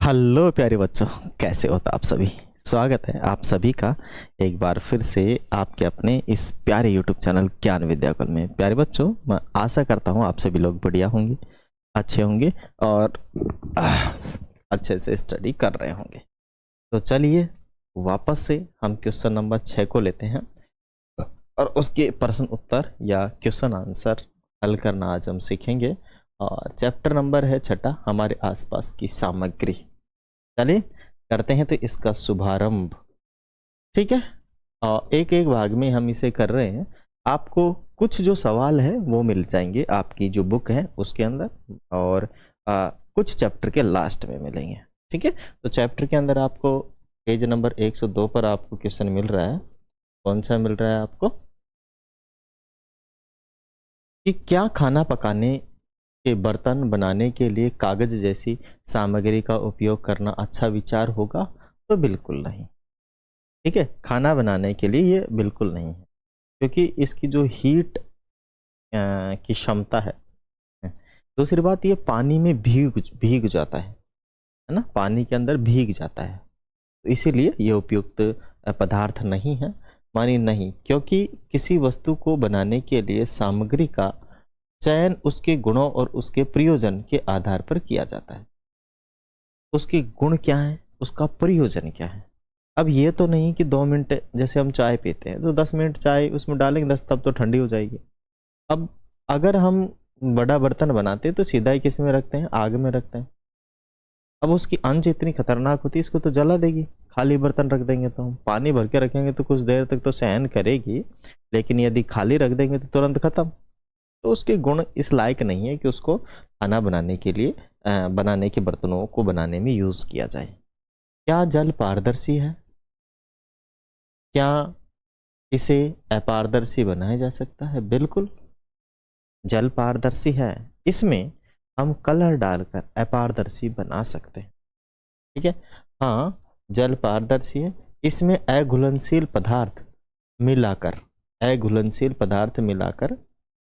Hello प्यारे बच्चों, कैसे हो आप सभी। स्वागत है आप सभी का एक बार फिर से आपके अपने इस प्यारे YouTube चैनल ज्ञान विद्याकुल में। प्यारे बच्चों, मैं आशा करता हूँ आप सभी लोग बढ़िया होंगे, अच्छे होंगे और अच्छे से स्टडी कर रहे होंगे। तो चलिए वापस से हम क्वेश्चन नंबर 6 को लेते हैं और उसके प्रश्न उत्तर या क्वेश्चन आंसर हल करना आज हम सीखेंगे। और चैप्टर नंबर है 6, हमारे आसपास की सामग्री। चलिए करते हैं तो इसका शुभारंभ। ठीक है, और एक एक भाग में हम इसे कर रहे हैं। आपको कुछ जो सवाल है वो मिल जाएंगे आपकी जो बुक है उसके अंदर, और कुछ चैप्टर के लास्ट में मिलेंगे। ठीक है, तो चैप्टर के अंदर आपको पेज नंबर 102 पर आपको क्वेश्चन मिल रहा है। कौन सा मिल रहा है आपको कि क्या खाना पकाने के बर्तन बनाने के लिए कागज जैसी सामग्री का उपयोग करना अच्छा विचार होगा? तो बिल्कुल नहीं। ठीक है, खाना बनाने के लिए ये बिल्कुल नहीं है, क्योंकि इसकी जो हीट की क्षमता है। दूसरी बात, ये पानी में भीग जाता है ना, पानी के अंदर भीग जाता है, तो इसीलिए ये उपयुक्त पदार्थ नहीं है। मानी नहीं, क्योंकि किसी वस्तु को बनाने के लिए सामग्री का चयन उसके गुणों और उसके प्रयोजन के आधार पर किया जाता है। उसके गुण क्या है, उसका प्रयोजन क्या है। अब ये तो नहीं कि 2 मिनट, जैसे हम चाय पीते हैं तो 10 मिनट चाय उसमें डालेंगे, 10 तब तो ठंडी हो जाएगी। अब अगर हम बड़ा बर्तन बनाते हैं तो सीधा ही किस में रखते हैं, आग में रखते हैं। अब उसकी आंच इतनी खतरनाक होती है, इसको तो जला देगी। खाली बर्तन रख देंगे तो हम पानी भर के रखेंगे तो कुछ देर तक तो सहन करेगी, लेकिन यदि खाली रख देंगे तो तुरंत खत्म। तो उसके गुण इस लायक नहीं है कि उसको खाना बनाने के लिए बनाने के बर्तनों को बनाने में यूज किया जाए। क्या जल पारदर्शी है? क्या इसे अपारदर्शी बनाया जा सकता है? बिल्कुल, जल पारदर्शी है। इसमें हम कलर डालकर अपारदर्शी बना सकते हैं। ठीक है, हाँ, जल पारदर्शी है। इसमें अघुलनशील पदार्थ मिलाकर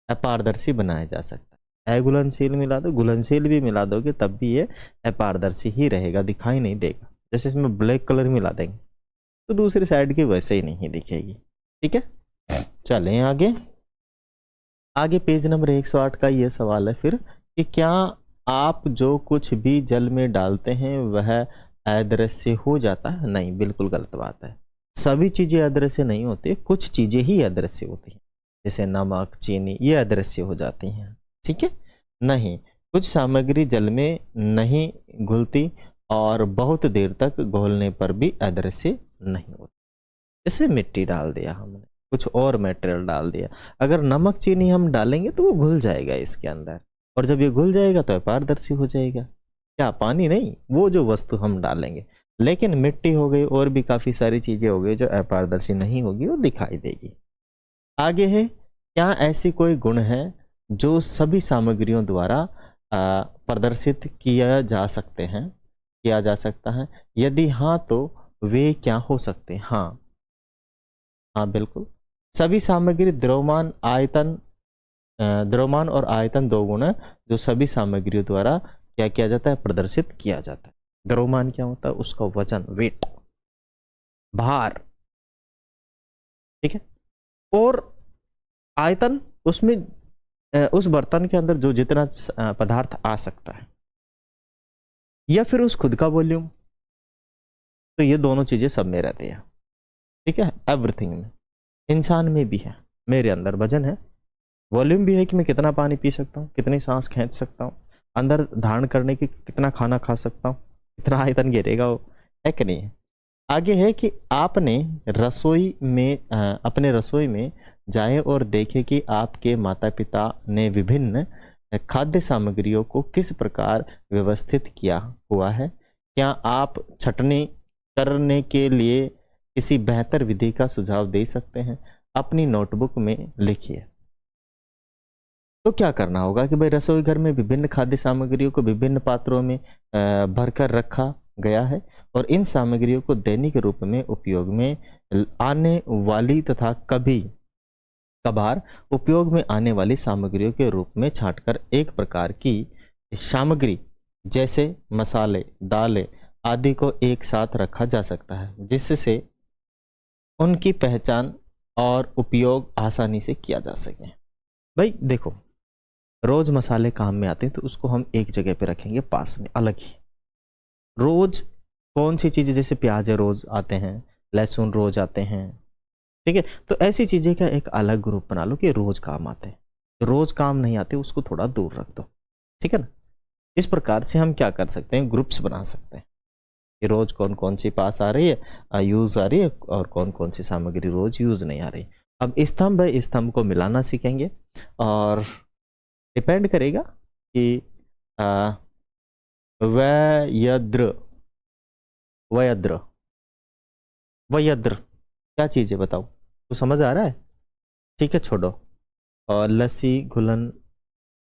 अपारदर्शी बनाया जा सकता है। अघुलनशील मिला दो, घुलनशील भी मिला दोगे तब भी ये अपारदर्शी ही रहेगा, दिखाई नहीं देगा। जैसे इसमें ब्लैक कलर मिला देंगे तो दूसरी साइड की वैसे ही नहीं दिखेगी। ठीक है, चलें आगे। आगे पेज नंबर 108 का ये सवाल है फिर कि क्या आप जो कुछ भी जल में डालते हैं वह अदृश्य हो जाता है? नहीं, बिल्कुल गलत बात है। सभी चीजें अदृश्य नहीं होती, कुछ चीजें ही अदृश्य होती हैं। जैसे नमक, चीनी, ये अदृश्य हो जाती हैं। ठीक है, नहीं, कुछ सामग्री जल में नहीं घुलती और बहुत देर तक घोलने पर भी अदृश्य नहीं होती। जैसे मिट्टी डाल दिया हमने, कुछ और मटेरियल डाल दिया, अगर नमक चीनी हम डालेंगे तो वो घुल जाएगा इसके अंदर, और जब ये घुल जाएगा तो अपारदर्शी हो जाएगा। क्या पानी नहीं, वो जो वस्तु हम डालेंगे। लेकिन मिट्टी हो गई और भी काफी सारी चीजें हो गई जो अपारदर्शी नहीं होगी, वो दिखाई देगी। आगे है, क्या ऐसी कोई गुण है जो सभी सामग्रियों द्वारा प्रदर्शित किया जा सकता है? यदि हाँ तो वे क्या हो सकते हैं? हाँ हाँ, बिल्कुल। सभी सामग्री द्रव्यमान और आयतन, दो गुण है जो सभी सामग्रियों द्वारा क्या किया जाता है, प्रदर्शित किया जाता है। द्रव्यमान क्या होता है, उसका वजन, वेट, भार। ठीक है, और आयतन, उसमें उस बर्तन के अंदर जो जितना पदार्थ आ सकता है, या फिर उस खुद का वॉल्यूम। तो ये दोनों चीजें सब में रहती है। ठीक है, एवरीथिंग में, इंसान में भी है, मेरे अंदर वजन है, वॉल्यूम भी है कि मैं कितना पानी पी सकता हूँ, कितनी सांस खींच सकता हूँ, अंदर धारण करने की कितना खाना खा सकता हूँ, कितना आयतन घेरेगा वो, है कि नहीं है। आगे है कि आपने अपने रसोई में जाएं और देखें कि आपके माता पिता ने विभिन्न खाद्य सामग्रियों को किस प्रकार व्यवस्थित किया हुआ है। क्या आप छंटनी करने के लिए किसी बेहतर विधि का सुझाव दे सकते हैं? अपनी नोटबुक में लिखिए। तो क्या करना होगा कि भाई रसोई घर में विभिन्न खाद्य सामग्रियों को विभिन्न पात्रों में भरकर रखा गया है, और इन सामग्रियों को दैनिक रूप में उपयोग में आने वाली तथा कभी कभार उपयोग में आने वाली सामग्रियों के रूप में छांटकर एक प्रकार की सामग्री जैसे मसाले, दालें आदि को एक साथ रखा जा सकता है, जिससे उनकी पहचान और उपयोग आसानी से किया जा सके। भाई देखो, रोज मसाले काम में आते हैं तो उसको हम एक जगह पे रखेंगे पास में अलग ही। रोज कौन सी चीजें, जैसे प्याज रोज आते हैं, लहसुन रोज आते हैं, ठीक है, तो ऐसी चीजें का एक अलग ग्रुप बना लो कि रोज काम आते हैं। रोज काम नहीं आते उसको थोड़ा दूर रख दो, ठीक है ना। इस प्रकार से हम क्या कर सकते हैं, ग्रुप्स बना सकते हैं कि रोज कौन कौन सी पास आ रही है, यूज आ रही है, और कौन कौन सी सामग्री रोज यूज नहीं आ रही। अब स्तंभ है, स्तंभ को मिलाना सीखेंगे और डिपेंड करेगा कि वयद्र वयद्र वयद्र क्या चीज़ है बताओ, तो समझ आ रहा है, ठीक है छोड़ो। और लस्सी, घुलन,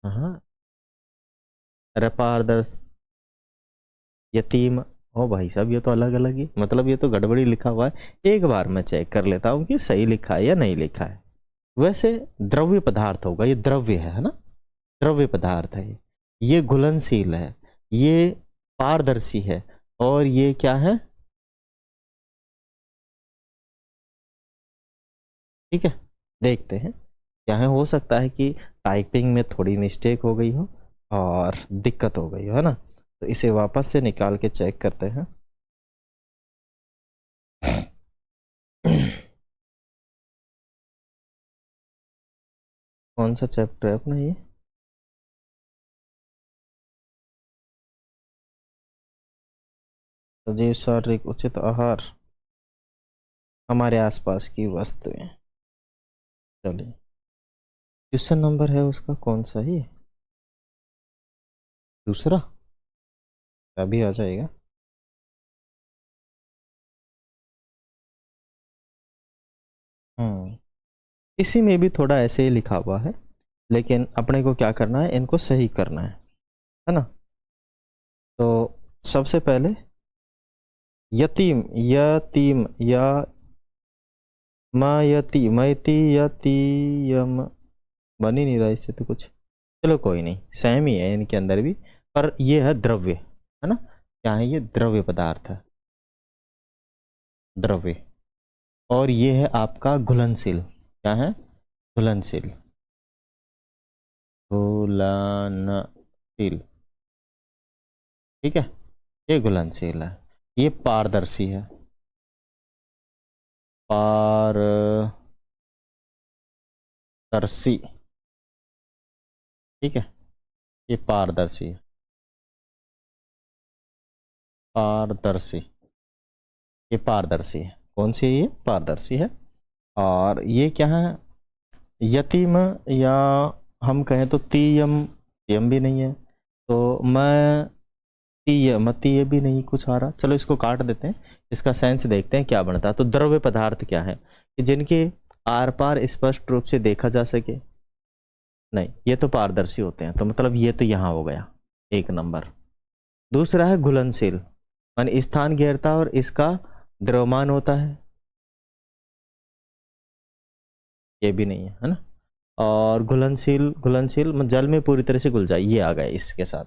हाँ, रपारदर्श, यतीम। ओ भाई साहब, ये तो अलग अलग ही, मतलब ये तो गड़बड़ी लिखा हुआ है। एक बार मैं चेक कर लेता हूँ कि सही लिखा है या नहीं लिखा है। वैसे द्रव्य पदार्थ होगा, ये द्रव्य है ना, द्रव्य पदार्थ है ये घुलनशील है, ये पारदर्शी है, और ये क्या है, ठीक है। देखते हैं क्या है, हो सकता है कि टाइपिंग में थोड़ी मिस्टेक हो गई हो और दिक्कत हो गई हो, है ना। तो इसे वापस से निकाल के चेक करते हैं। कौन सा चैप्टर है अपना ये, सजीव शारीरिक उचित आहार, हमारे आसपास की वस्तुएं। चलिए, क्वेश्चन नंबर है उसका कौन सा ही, दूसरा, अभी आ जाएगा। इसी में भी थोड़ा ऐसे ही लिखा हुआ है, लेकिन अपने को क्या करना है, इनको सही करना है ना। तो सबसे पहले यतीम, यतीम या मायती, मैती, यती, यम, बन ही नहीं रहा इससे तो कुछ। चलो कोई नहीं, सेम ही है इनके अंदर भी, पर ये है द्रव्य, है ना। क्या है ये, द्रव्य पदार्थ है, द्रव्य। और ये है आपका घुलनशील, क्या है, घुलनशील, घुलनशील, ठीक है, ये घुलनशील है। ये पारदर्शी है, पारदर्शी, ठीक है, ये पारदर्शी है, पारदर्शी, ये पारदर्शी है। कौन सी है ये, पारदर्शी है। और ये क्या है, यतीम, या हम कहें तो तीयम, तीयम भी नहीं है, तो मैं तीय, मतीय भी नहीं कुछ आ रहा। चलो इसको काट देते हैं, इसका सेंस देखते हैं क्या बनता है। तो द्रव्य पदार्थ क्या है कि जिनके आर पार स्पष्ट रूप से देखा जा सके, नहीं ये तो पारदर्शी होते हैं, तो मतलब ये तो यहाँ हो गया एक नंबर। दूसरा है घुलनशील, मान स्थान घेरता और इसका द्रव्यमान होता है, ये भी नहीं है ना। और घुलनशील, घुलनशील जल में पूरी तरह से घुल जाए, ये आ गया इसके साथ।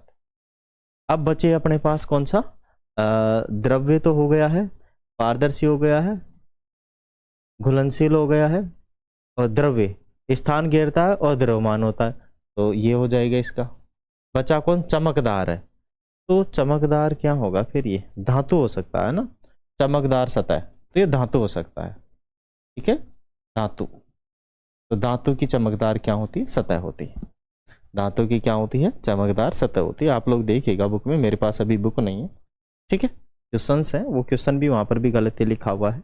अब बचे अपने पास कौन सा, द्रव्य तो हो गया है, पारदर्शी हो गया है, घुलनशील हो गया है, और द्रव्य स्थान घेरता है और द्रव्यमान होता है, तो ये हो जाएगा इसका। बचा कौन, चमकदार है, तो चमकदार क्या होगा फिर, ये धातु हो सकता है ना, चमकदार सतह, तो ये धातु हो सकता है, ठीक है, धातु। तो धातु की चमकदार क्या होती है, सतह होती है। धातु की क्या होती है, चमकदार सतह होती है। आप लोग देखिएगा बुक में, मेरे पास अभी बुक नहीं है, ठीक है, क्वेश्चंस हैं, वो क्वेश्चन भी वहाँ पर भी गलत ही लिखा हुआ है।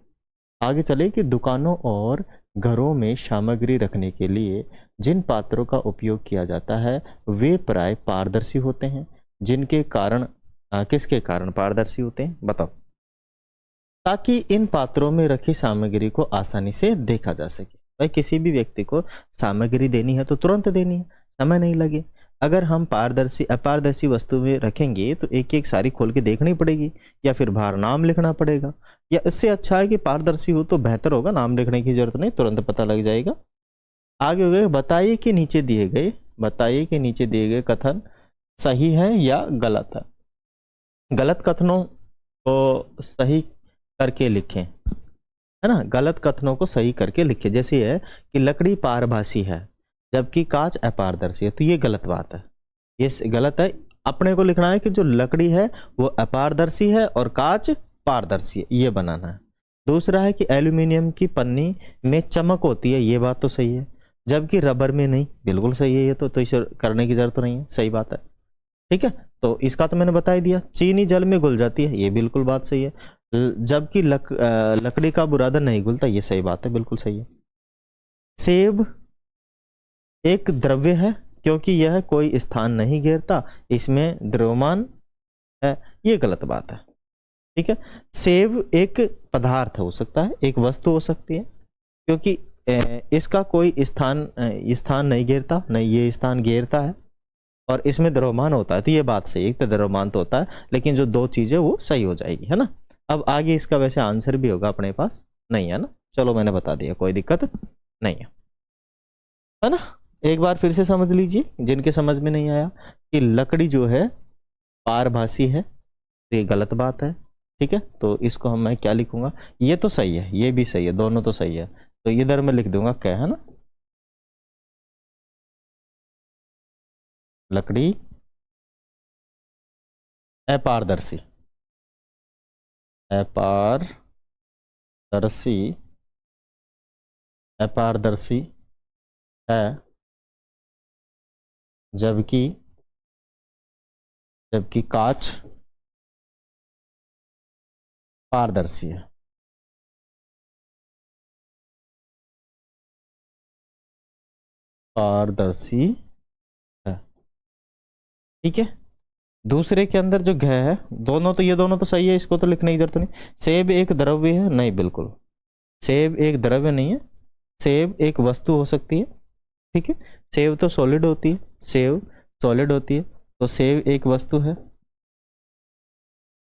आगे चले कि दुकानों और घरों में सामग्री रखने के लिए जिन पात्रों का उपयोग किया जाता है वे प्राय पारदर्शी होते हैं, जिनके कारण किसके कारण पारदर्शी होते हैं बताओ, ताकि इन पात्रों में रखी सामग्री को आसानी से देखा जा सके। भाई किसी भी व्यक्ति को सामग्री देनी है तो तुरंत देनी है, समय नहीं लगे। अगर हम पारदर्शी अपारदर्शी वस्तु में रखेंगे तो एक एक सारी खोल के देखनी पड़ेगी, या फिर बाहर नाम लिखना पड़ेगा। या इससे अच्छा है कि पारदर्शी हो तो बेहतर होगा, नाम लिखने की जरूरत नहीं, तुरंत पता लग जाएगा। आगे हो गए, बताइए कि नीचे दिए गए कथन सही है या गलत है। गलत कथनों को सही करके लिखें, है ना, गलत कथनों को सही करके लिखें। जैसे है कि लकड़ी पारभासी है जबकि कांच अपारदर्शी है, तो ये गलत बात है, ये गलत है। अपने को लिखना है कि जो लकड़ी है वो अपारदर्शी है और कांच पारदर्शी है, ये बनाना है। दूसरा है कि एल्यूमिनियम की पन्नी में चमक होती है, ये बात तो सही है, जबकि रबर में नहीं, बिल्कुल सही है ये तो इसे करने की जरूरत नहीं है, सही बात है। ठीक है, तो इसका तो मैंने बता ही दिया। चीनी जल में घुल जाती है, ये बिल्कुल बात सही है, जबकि लकड़ी का बुरादा नहीं घुलता, ये सही बात है, बिल्कुल सही है। सेब एक द्रव्य है क्योंकि यह कोई स्थान नहीं घेरता, इसमें द्रव्यमान है, ये गलत बात है। ठीक है, सेब एक पदार्थ हो सकता है, एक वस्तु हो सकती है, क्योंकि इसका कोई स्थान नहीं घेरता, नहीं ये स्थान घेरता है, और इसमें द्रव्यमान होता है, तो ये बात सही है, तो द्रव्यमान तो होता है, लेकिन जो दो चीजें वो सही हो जाएगी, है ना। अब आगे इसका वैसे आंसर भी होगा अपने पास, नहीं है ना, चलो मैंने बता दिया, कोई दिक्कत नहीं है ना। एक बार फिर से समझ लीजिए जिनके समझ में नहीं आया, कि लकड़ी जो है पारभासी है, तो ये गलत बात है। ठीक है, तो इसको मैं क्या लिखूंगा, ये तो सही है, ये भी सही है, दोनों तो सही है, तो इधर मैं लिख दूंगा क्या, है ना, लकड़ी अपारदर्शी, अपारदर्शी, अपारदर्शी है, जबकि जबकि कांच पारदर्शी है। पारदर्शी है, ठीक है। दूसरे के अंदर जो घ है, दोनों तो ये दोनों तो सही है, इसको तो लिखने की जरूरत नहीं। सेब एक द्रव्य है, नहीं बिल्कुल, सेब एक द्रव्य नहीं है, सेब एक वस्तु हो सकती है। ठीक है, सेब तो सॉलिड होती है, सेब सॉलिड होती है, तो सेब एक वस्तु है,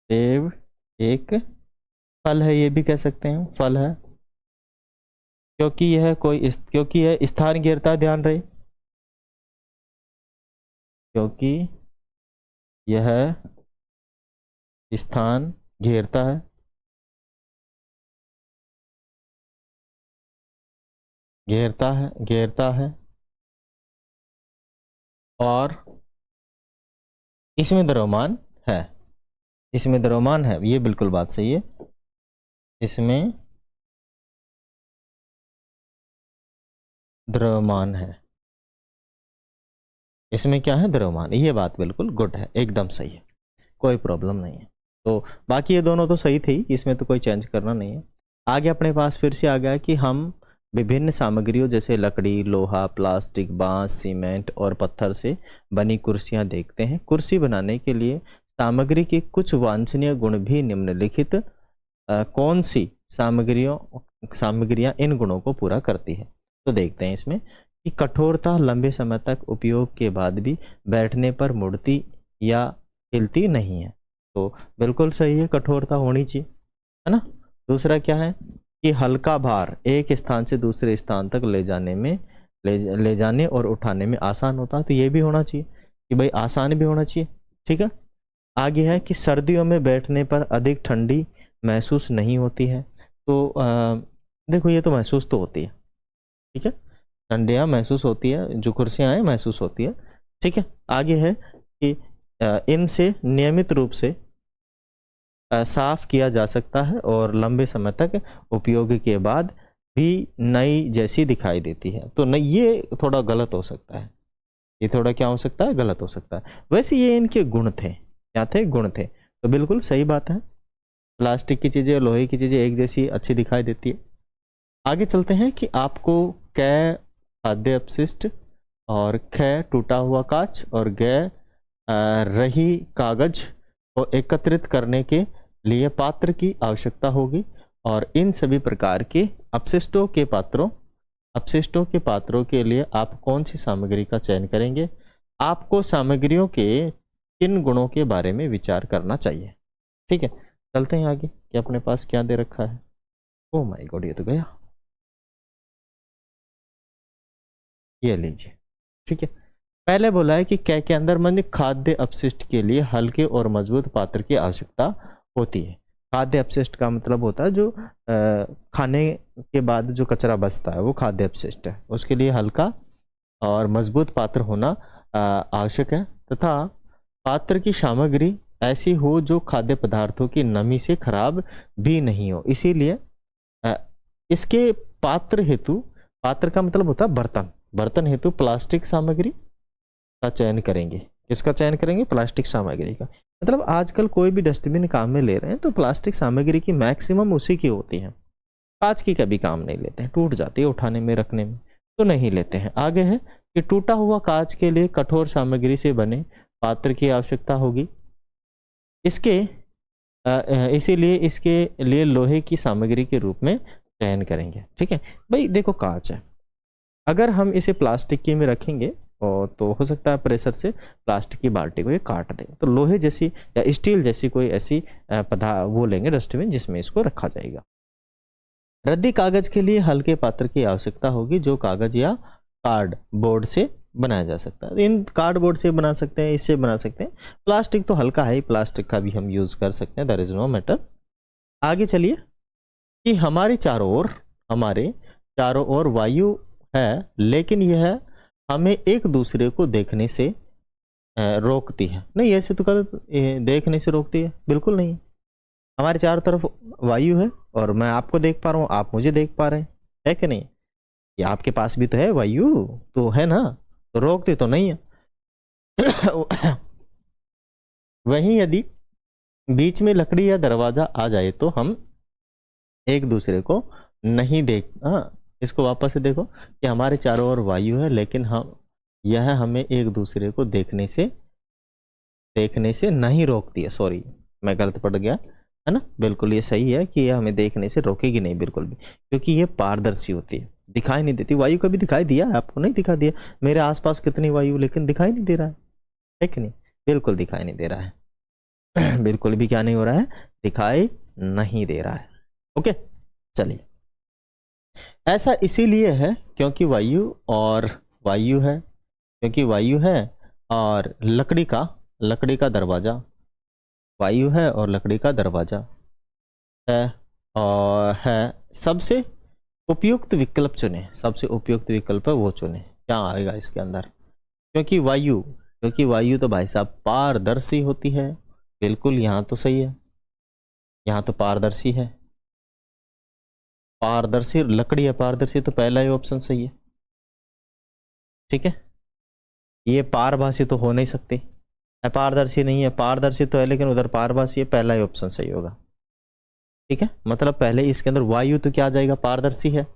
सेब एक फल है, ये भी कह सकते हैं फल है, क्योंकि यह स्थान घेरता है, ध्यान रहे, क्योंकि यह स्थान घेरता है, घेरता है और इसमें द्रव्यमान है, इसमें द्रव्यमान है, ये बिल्कुल बात सही है, इसमें द्रव्यमान है, इसमें क्या है, द्रव्यमान, ये बात बिल्कुल गुड है, एकदम सही है, कोई प्रॉब्लम नहीं है। तो बाकी ये दोनों तो सही थे, इसमें तो कोई चेंज करना नहीं है। आगे अपने पास फिर से आ गया कि हम विभिन्न सामग्रियों जैसे लकड़ी, लोहा, प्लास्टिक, बांस, सीमेंट और पत्थर से बनी कुर्सियां देखते हैं। कुर्सी बनाने के लिए सामग्री के कुछ वांछनीय गुण भी निम्नलिखित कौन सी सामग्रियां इन गुणों को पूरा करती है। तो देखते हैं इसमें कि कठोरता लंबे समय तक उपयोग के बाद भी बैठने पर मुड़ती या हिलती नहीं है, तो बिल्कुल सही है, कठोरता होनी चाहिए, है ना। दूसरा क्या है कि हल्का भार एक स्थान से दूसरे स्थान तक ले जाने और उठाने में आसान होता है, तो ये भी होना चाहिए कि भाई आसान भी होना चाहिए। ठीक है, आगे है कि सर्दियों में बैठने पर अधिक ठंडी महसूस नहीं होती है, तो देखो ये तो महसूस तो होती है, ठीक है, ठंडियाँ महसूस होती है, जो कुर्सियाँ हैं महसूस होती है। ठीक है, आगे है कि इनसे नियमित रूप से साफ किया जा सकता है और लंबे समय तक उपयोग के बाद भी नई जैसी दिखाई देती है, तो नहीं, ये थोड़ा गलत हो सकता है, ये थोड़ा क्या हो सकता है, गलत हो सकता है। वैसे ये इनके गुण थे, क्या थे, गुण थे, तो बिल्कुल सही बात है, प्लास्टिक की चीज़ें, लोहे की चीज़ें एक जैसी अच्छी दिखाई देती है। आगे चलते हैं कि आपको कै खाद्य अपशिष्ट और ख टूटा हुआ कांच और ग रही कागज को एकत्रित करने के लिए पात्र की आवश्यकता होगी, और इन सभी प्रकार के अपशिष्टों के पात्रों के लिए आप कौन सी सामग्री का चयन करेंगे। आपको सामग्रियों के किन गुणों के बारे में विचार करना चाहिए। ठीक है, चलते हैं आगे कि अपने पास क्या दे रखा है। ओ माय गॉड, ये तो गया, ये लीजिए। ठीक है, पहले बोला है कि क्या के अंदर मन खाद्य अपशिष्ट के लिए हल्के और मजबूत पात्र की आवश्यकता होती है। खाद्य अपशिष्ट का मतलब होता है जो खाने के बाद जो कचरा बचता है वो खाद्य अपशिष्ट है, उसके लिए हल्का और मजबूत पात्र होना आवश्यक है, तथा पात्र की सामग्री ऐसी हो जो खाद्य पदार्थों की नमी से खराब भी नहीं हो। इसीलिए इसके पात्र हेतु, पात्र का मतलब होता है बर्तन, बर्तन हेतु प्लास्टिक सामग्री का चयन करेंगे। किसका चयन करेंगे? प्लास्टिक सामग्री का। मतलब आजकल कोई भी डस्टबिन काम में ले रहे हैं तो प्लास्टिक सामग्री की मैक्सिमम उसी की होती है, कांच की कभी काम नहीं लेते हैं, टूट जाती है उठाने में रखने में, तो नहीं लेते हैं। आगे है कि टूटा हुआ कांच के लिए कठोर सामग्री से बने पात्र की आवश्यकता होगी। इसीलिए इसके लिए लोहे की सामग्री के रूप में चयन करेंगे। ठीक है भाई, देखो कांच है, अगर हम इसे प्लास्टिक की में रखेंगे और तो हो सकता है प्रेशर से प्लास्टिक की बाल्टी को ये काट दे, तो लोहे जैसी या स्टील जैसी कोई ऐसी पदार्थ वो लेंगे डस्टबिन जिसमें इसको रखा जाएगा। रद्दी कागज के लिए हल्के पात्र की आवश्यकता होगी जो कागज या कार्ड बोर्ड से बनाया जा सकता है। इन कार्डबोर्ड से बना सकते हैं, इससे बना सकते हैं। प्लास्टिक तो हल्का है, प्लास्टिक का भी हम यूज कर सकते हैं, दैट इज नो मैटर। आगे चलिए कि हमारे चारों ओर वायु है, लेकिन यह हमें एक दूसरे को देखने से रोकती है। नहीं, ऐसे तो देखने से रोकती है? बिल्कुल नहीं। हमारे चारों तरफ वायु है और मैं आपको देख पा रहा हूँ, आप मुझे देख पा रहे हैं, है कि नहीं? ये आपके पास भी तो है वायु, तो है ना, तो रोकते तो नहीं है। वहीं यदि बीच में लकड़ी या दरवाजा आ जाए तो हम एक दूसरे को नहीं देख, इसको वापस से देखो कि हमारे चारों ओर वायु है, लेकिन यह हमें एक दूसरे को देखने से नहीं रोकती है। सॉरी, मैं गलत पढ़ गया, है ना? बिल्कुल ये सही है कि यह हमें देखने से रोकेगी नहीं बिल्कुल भी, क्योंकि ये पारदर्शी होती है, दिखाई नहीं देती। वायु कभी दिखाई दिया है आपको? नहीं दिखा दिया। मेरे आसपास कितनी वायु, लेकिन दिखाई नहीं दे रहा है कि नहीं? बिल्कुल दिखाई नहीं दे रहा है। बिल्कुल भी क्या नहीं हो रहा है? दिखाई नहीं दे रहा है। ओके, चलिए। ऐसा इसीलिए है क्योंकि वायु है और लकड़ी का दरवाजा, वायु है और लकड़ी का दरवाजा है, और है सबसे उपयुक्त विकल्प चुने। सबसे उपयुक्त विकल्प है वो चुने। क्या आएगा इसके अंदर? क्योंकि वायु तो भाई साहब पारदर्शी होती है। बिल्कुल, यहाँ तो सही है, यहाँ तो पारदर्शी है। पारदर्शी लकड़ी है, पारदर्शी, तो पहला ही ऑप्शन सही है। ठीक है, ये पारभासी तो हो नहीं सकती, अपारदर्शी नहीं है, पारदर्शी तो है लेकिन उधर पारभासी है, पहला ही ऑप्शन सही होगा। ठीक है, मतलब पहले इसके अंदर वायु तो क्या आ जाएगा? पारदर्शी है,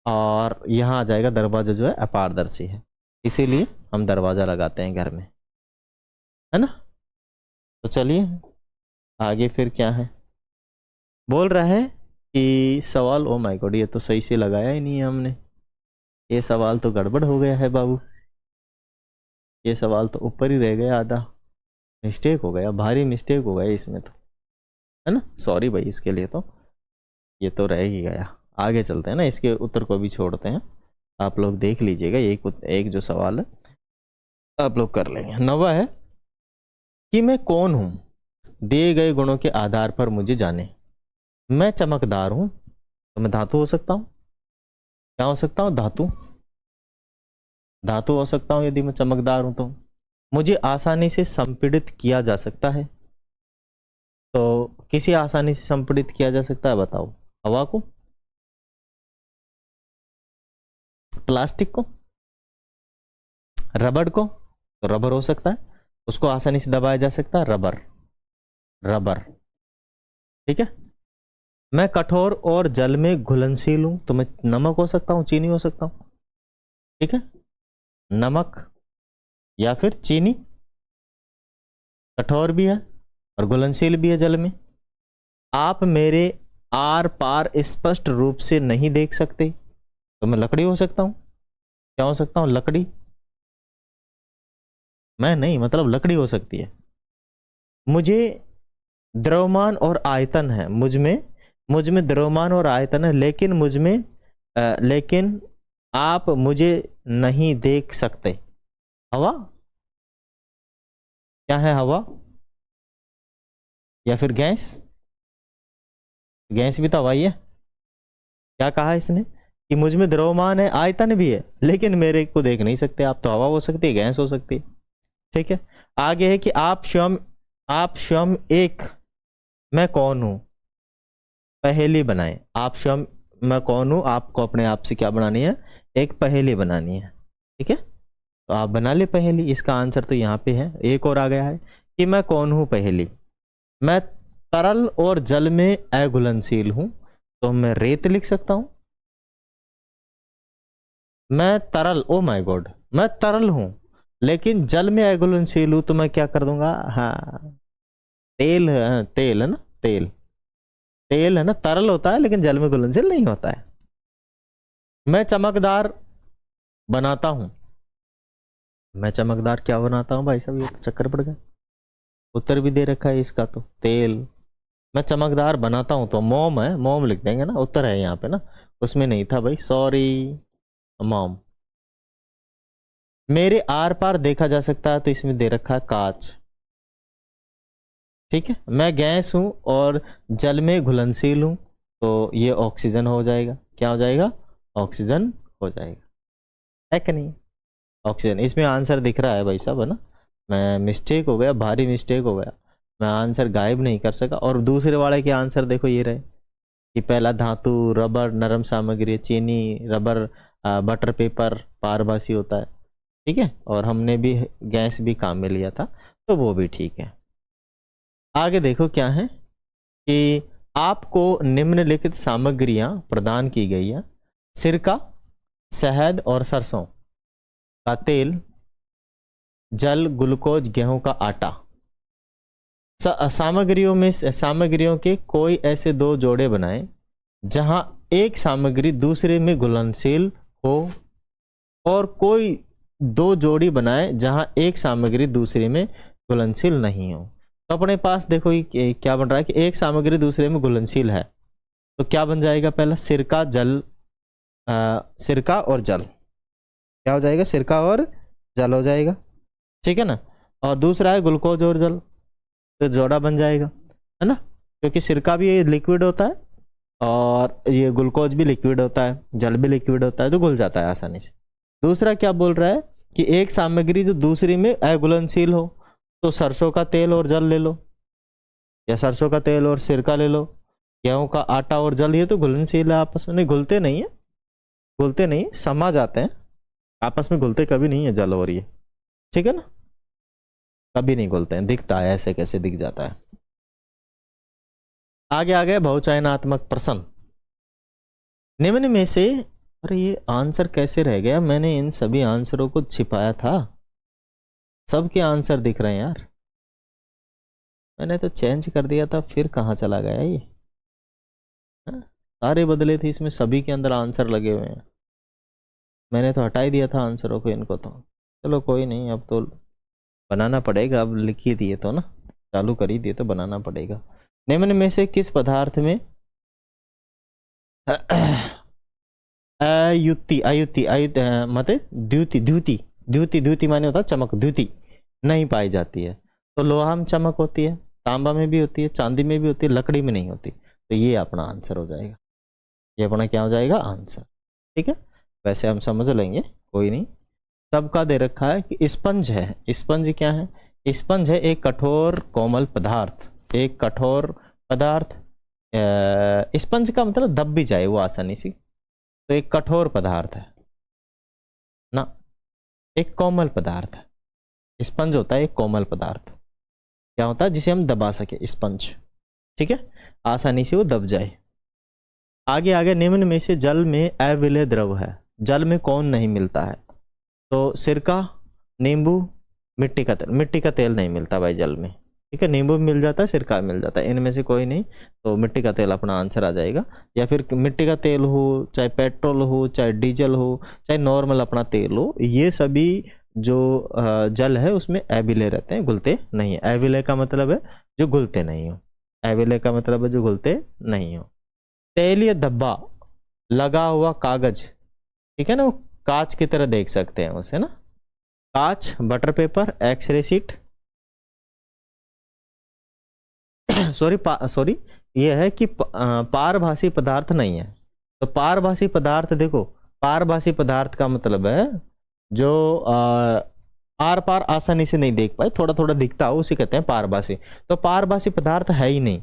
और यहाँ आ जाएगा दरवाजा जो है अपारदर्शी है, इसीलिए हम दरवाजा लगाते हैं घर में, है ना? तो चलिए आगे फिर क्या है, बोल रहा है कि सवाल, ओ माय गॉड, ये तो सही से लगाया ही नहीं है हमने, ये सवाल तो गड़बड़ हो गया है बाबू, ये सवाल तो ऊपर ही रह गया आधा, मिस्टेक हो गया, भारी मिस्टेक हो गया इसमें तो, है ना? सॉरी भाई, इसके लिए तो ये तो रह ही गया। आगे चलते हैं ना, इसके उत्तर को भी छोड़ते हैं, आप लोग देख लीजिएगा। एक जो सवाल है आप लोग कर लेंगे। 9वां है कि मैं कौन हूं, दिए गए गुणों के आधार पर मुझे जाने। मैं चमकदार हूं, तो मैं धातु हो सकता हूं। क्या हो सकता हूं? धातु हो सकता हूं यदि मैं चमकदार हूं तो। मुझे आसानी से संपीड़ित किया जा सकता है, तो किसी आसानी से संपीड़ित किया जा सकता है? बताओ। हवा को, प्लास्टिक को, रबड़ को, तो रबर हो सकता है, उसको आसानी से दबाया जा सकता है, रबर। ठीक है, मैं कठोर और जल में घुलनशील हूं, तो मैं नमक हो सकता हूं, चीनी हो सकता हूं। ठीक है, नमक या फिर चीनी, कठोर भी है और घुलनशील भी है जल में। आप मेरे आर पार स्पष्ट रूप से नहीं देख सकते, तो मैं लकड़ी हो सकता हूं। क्या हो सकता हूं? लकड़ी। मैं नहीं, मतलब लकड़ी हो सकती है। मुझे द्रव्यमान और आयतन है, मुझ में द्रव्यमान और आयतन है, लेकिन आप मुझे नहीं देख सकते। हवा, क्या है, हवा या फिर गैस? गैस भी तो हवा ही है। क्या कहा इसने कि मुझ में द्रव्यमान है, आयतन भी है, लेकिन मेरे को देख नहीं सकते आप। तो हवा हो सकती है, गैस हो सकती है। ठीक है, आगे है कि आप स्वयं एक मैं कौन हूं पहेली बनाएं। आप स्वयं मैं कौन हूं, आपको अपने आप से क्या बनानी है, एक पहेली बनानी है। ठीक है, तो आप बना ले पहेली। इसका आंसर तो यहाँ पे है, एक और आ गया है कि मैं कौन हूं पहेली। मैं तरल और जल में अघुलनशील हूं, तो मैं रेत लिख सकता हूं। मैं तरल, ओ माय गॉड, मैं तरल हूं लेकिन जल में अघुलनशील हूं, तो मैं क्या कर दूंगा, हाँ तेल है, तेल है ना, तेल, तेल है ना, तरल होता है लेकिन जल में घुलनशील नहीं होता है। मैं चमकदार बनाता हूं। मैं चमकदार क्या बनाता हूं भाई साहब, ये तो चक्कर पड़ गया। उत्तर भी दे रखा है इसका, तो तेल। मैं चमकदार बनाता हूं तो मोम है, मोम लिख देंगे ना, उत्तर है यहाँ पे ना, उसमें नहीं था भाई, सॉरी, मोम। मेरे आर पार देखा जा सकता है, तो इसमें दे रखा है कांच। ठीक है, मैं गैस हूं और जल में घुलनशील हूं, तो ये ऑक्सीजन हो जाएगा। क्या हो जाएगा, ऑक्सीजन हो जाएगा, है कि नहीं? ऑक्सीजन, इसमें आंसर दिख रहा है भाई साहब, है ना। मैं मिस्टेक हो गया, भारी मिस्टेक हो गया, मैं आंसर गायब नहीं कर सका। और दूसरे वाले के आंसर देखो ये रहे कि पहला धातु, रबर, नरम सामग्री, चीनी, रबर, बटर पेपर, पारभासी होता है। ठीक है, और हमने भी गैस भी काम में लिया था, तो वो भी ठीक है। आगे देखो क्या है कि आपको निम्नलिखित सामग्रियां प्रदान की गई है। सिरका, शहद और सरसों का तेल, जल, ग्लूकोज, गेहूं का आटा। सामग्रियों के कोई ऐसे दो जोड़े बनाएं जहां एक सामग्री दूसरे में घुलनशील हो, और कोई दो जोड़ी बनाए जहां एक सामग्री दूसरे में घुलनशील नहीं हो। तो अपने पास देखो ये क्या बन रहा है कि एक सामग्री दूसरे में घुलनशील है, तो क्या बन जाएगा, पहला सिरका, जल, सिरका और जल, क्या हो जाएगा, सिरका और जल हो जाएगा। ठीक है ना, और दूसरा है ग्लूकोज और जल, तो जोड़ा बन जाएगा, है ना, क्योंकि सिरका भी लिक्विड होता है और ये ग्लूकोज भी लिक्विड होता है, जल भी लिक्विड होता है, तो घुल जाता है आसानी से। दूसरा क्या बोल रहा है कि एक सामग्री जो दूसरी में अघुलनशील हो, तो सरसों का तेल और जल ले लो, या सरसों का तेल और सिरका ले लो। गेहूं का आटा और जल, ये तो घुलनशील है आपस में, नहीं घुलते नहीं है, घुलते नहीं, समा जाते हैं, आपस में घुलते कभी नहीं है जल और ये। ठीक है ना, कभी नहीं घुलते हैं, दिखता है ऐसे कैसे दिख जाता है। आगे आ गए बहुचयनात्मक प्रश्न। निम्न में से, अरे ये आंसर कैसे रह गया, मैंने इन सभी आंसरों को छिपाया था, सबके आंसर दिख रहे हैं यार, मैंने तो चेंज कर दिया था, फिर कहाँ चला गया ये, हाँ? सारे बदले थे इसमें, सभी के अंदर आंसर लगे हुए हैं, मैंने तो हटा ही दिया था आंसरों को इनको तो। चलो कोई नहीं, अब तो बनाना पड़ेगा, अब लिख ही दिए तो ना, चालू कर ही दिए तो बनाना पड़ेगा। निम्न में से किस पदार्थ में अयुति अयुति अयुत मतलब द्युति द्युति द्युति द्युति माने होता है चमक, द्युति नहीं पाई जाती है। तो लोहा में चमक होती है, तांबा में भी होती है, चांदी में भी होती है, लकड़ी में नहीं होती। तो ये अपना आंसर हो जाएगा, ये अपना क्या हो जाएगा, आंसर। ठीक है, वैसे हम समझ लेंगे, कोई नहीं। सबका दे रखा है कि स्पंज है। स्पंज क्या है, स्पंज है एक कठोर कोमल पदार्थ, एक कठोर पदार्थ। स्पंज का मतलब दब भी जाए वो आसानी से, तो एक कठोर पदार्थ है ना, एक कोमल पदार्थ है। स्पंज होता है एक कोमल पदार्थ, क्या होता है, जिसे हम दबा सके, स्पंज। ठीक है, आसानी से वो दब जाए। आगे आगे निम्न में से जल में अविलेय द्रव है, जल में कौन नहीं मिलता है, तो सिरका, नींबू, मिट्टी का तेल। मिट्टी का तेल नहीं मिलता भाई जल में, ठीक है, नींबू मिल जाता है, सिरका मिल जाता है, इनमें से कोई नहीं, तो मिट्टी का तेल अपना आंसर आ जाएगा। या फिर मिट्टी का तेल हो, चाहे पेट्रोल हो, चाहे डीजल हो, चाहे नॉर्मल अपना तेल हो, ये सभी जो जल है उसमें अविलेय रहते हैं, घुलते नहीं है। अविलेय का मतलब है जो घुलते नहीं हो, अविलेय का मतलब है जो घुलते नहीं हो। तेलीय धब्बा लगा हुआ कागज, ठीक है ना, वो कांच की तरह देख सकते हैं उसे ना, कांच, butter paper, X-ray sheet, sorry ये है कि पारभासी पदार्थ नहीं है। तो पारभासी पदार्थ देखो, पारभासी पदार्थ का मतलब है जो आर पार आसानी से नहीं देख पाए, थोड़ा थोड़ा दिखता हो, उसे कहते हैं पारभासी। तो पारभासी पदार्थ है ही नहीं।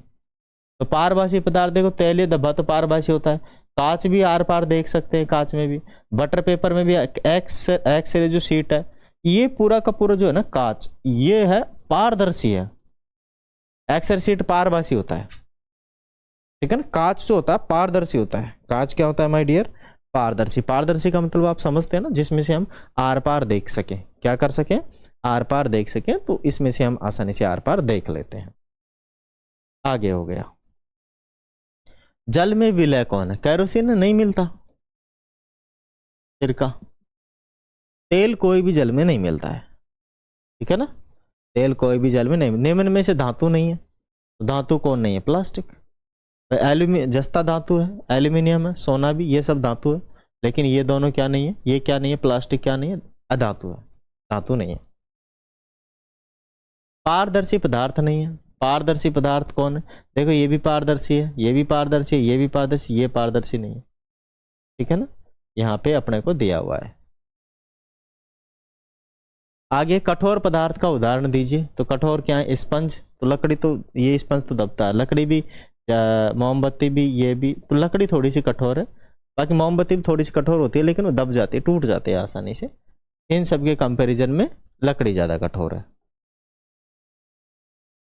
तो पारभासी पदार्थ देखो, तैलीय धब्बा तो पारभासी होता है, कांच भी आर पार देख सकते हैं, कांच में भी, बटर पेपर में भी, एक्स रे जो शीट है, ये पूरा का पूरा जो है ना कांच, ये है पारदर्शी है। एक्स रे शीट पारभासी होता है, ठीक है ना। कांच जो होता है पारदर्शी होता है। कांच क्या होता है माय डियर? पारदर्शी। पारदर्शी का मतलब आप समझते हैं ना, जिसमें से हम आर पार देख सकें। क्या कर सकें? आर पार देख सकें। तो इसमें से हम आसानी से आर पार देख लेते हैं। आगे हो गया, जल में विलय कौन है? कैरोसिन नहीं मिलता, सिरका, तेल कोई भी जल में नहीं मिलता है, ठीक है ना। तेल कोई भी जल में नहीं। निम्न में से धातु नहीं है, तो धातु कौन नहीं है? प्लास्टिक। एल्यूमिनियम जस्ता धातु है, एल्यूमिनियम है, सोना भी, ये सब धातु है। लेकिन ये दोनों क्या नहीं है? ये क्या नहीं है? प्लास्टिक क्या नहीं है? अधातु है, धातु नहीं है। पारदर्शी पदार्थ नहीं है। पारदर्शी पदार्थ कौन है? देखो, ये भी पारदर्शी है, ये भी पारदर्शी है, ये भी पारदर्शी, ये पारदर्शी नहीं है, ठीक है ना। यहाँ पे अपने को दिया हुआ है। आगे, कठोर पदार्थ का उदाहरण दीजिए। तो कठोर क्या है? स्पंज। तो लकड़ी, तो ये स्पंज तो दबता है, लकड़ी भी, मोमबत्ती भी, ये भी। तो लकड़ी थोड़ी सी कठोर है, बाकी मोमबत्ती भी थोड़ी सी कठोर होती है, लेकिन वो दब जाती है, टूट जाती है आसानी से। इन सब के कंपैरिजन में लकड़ी ज्यादा कठोर है।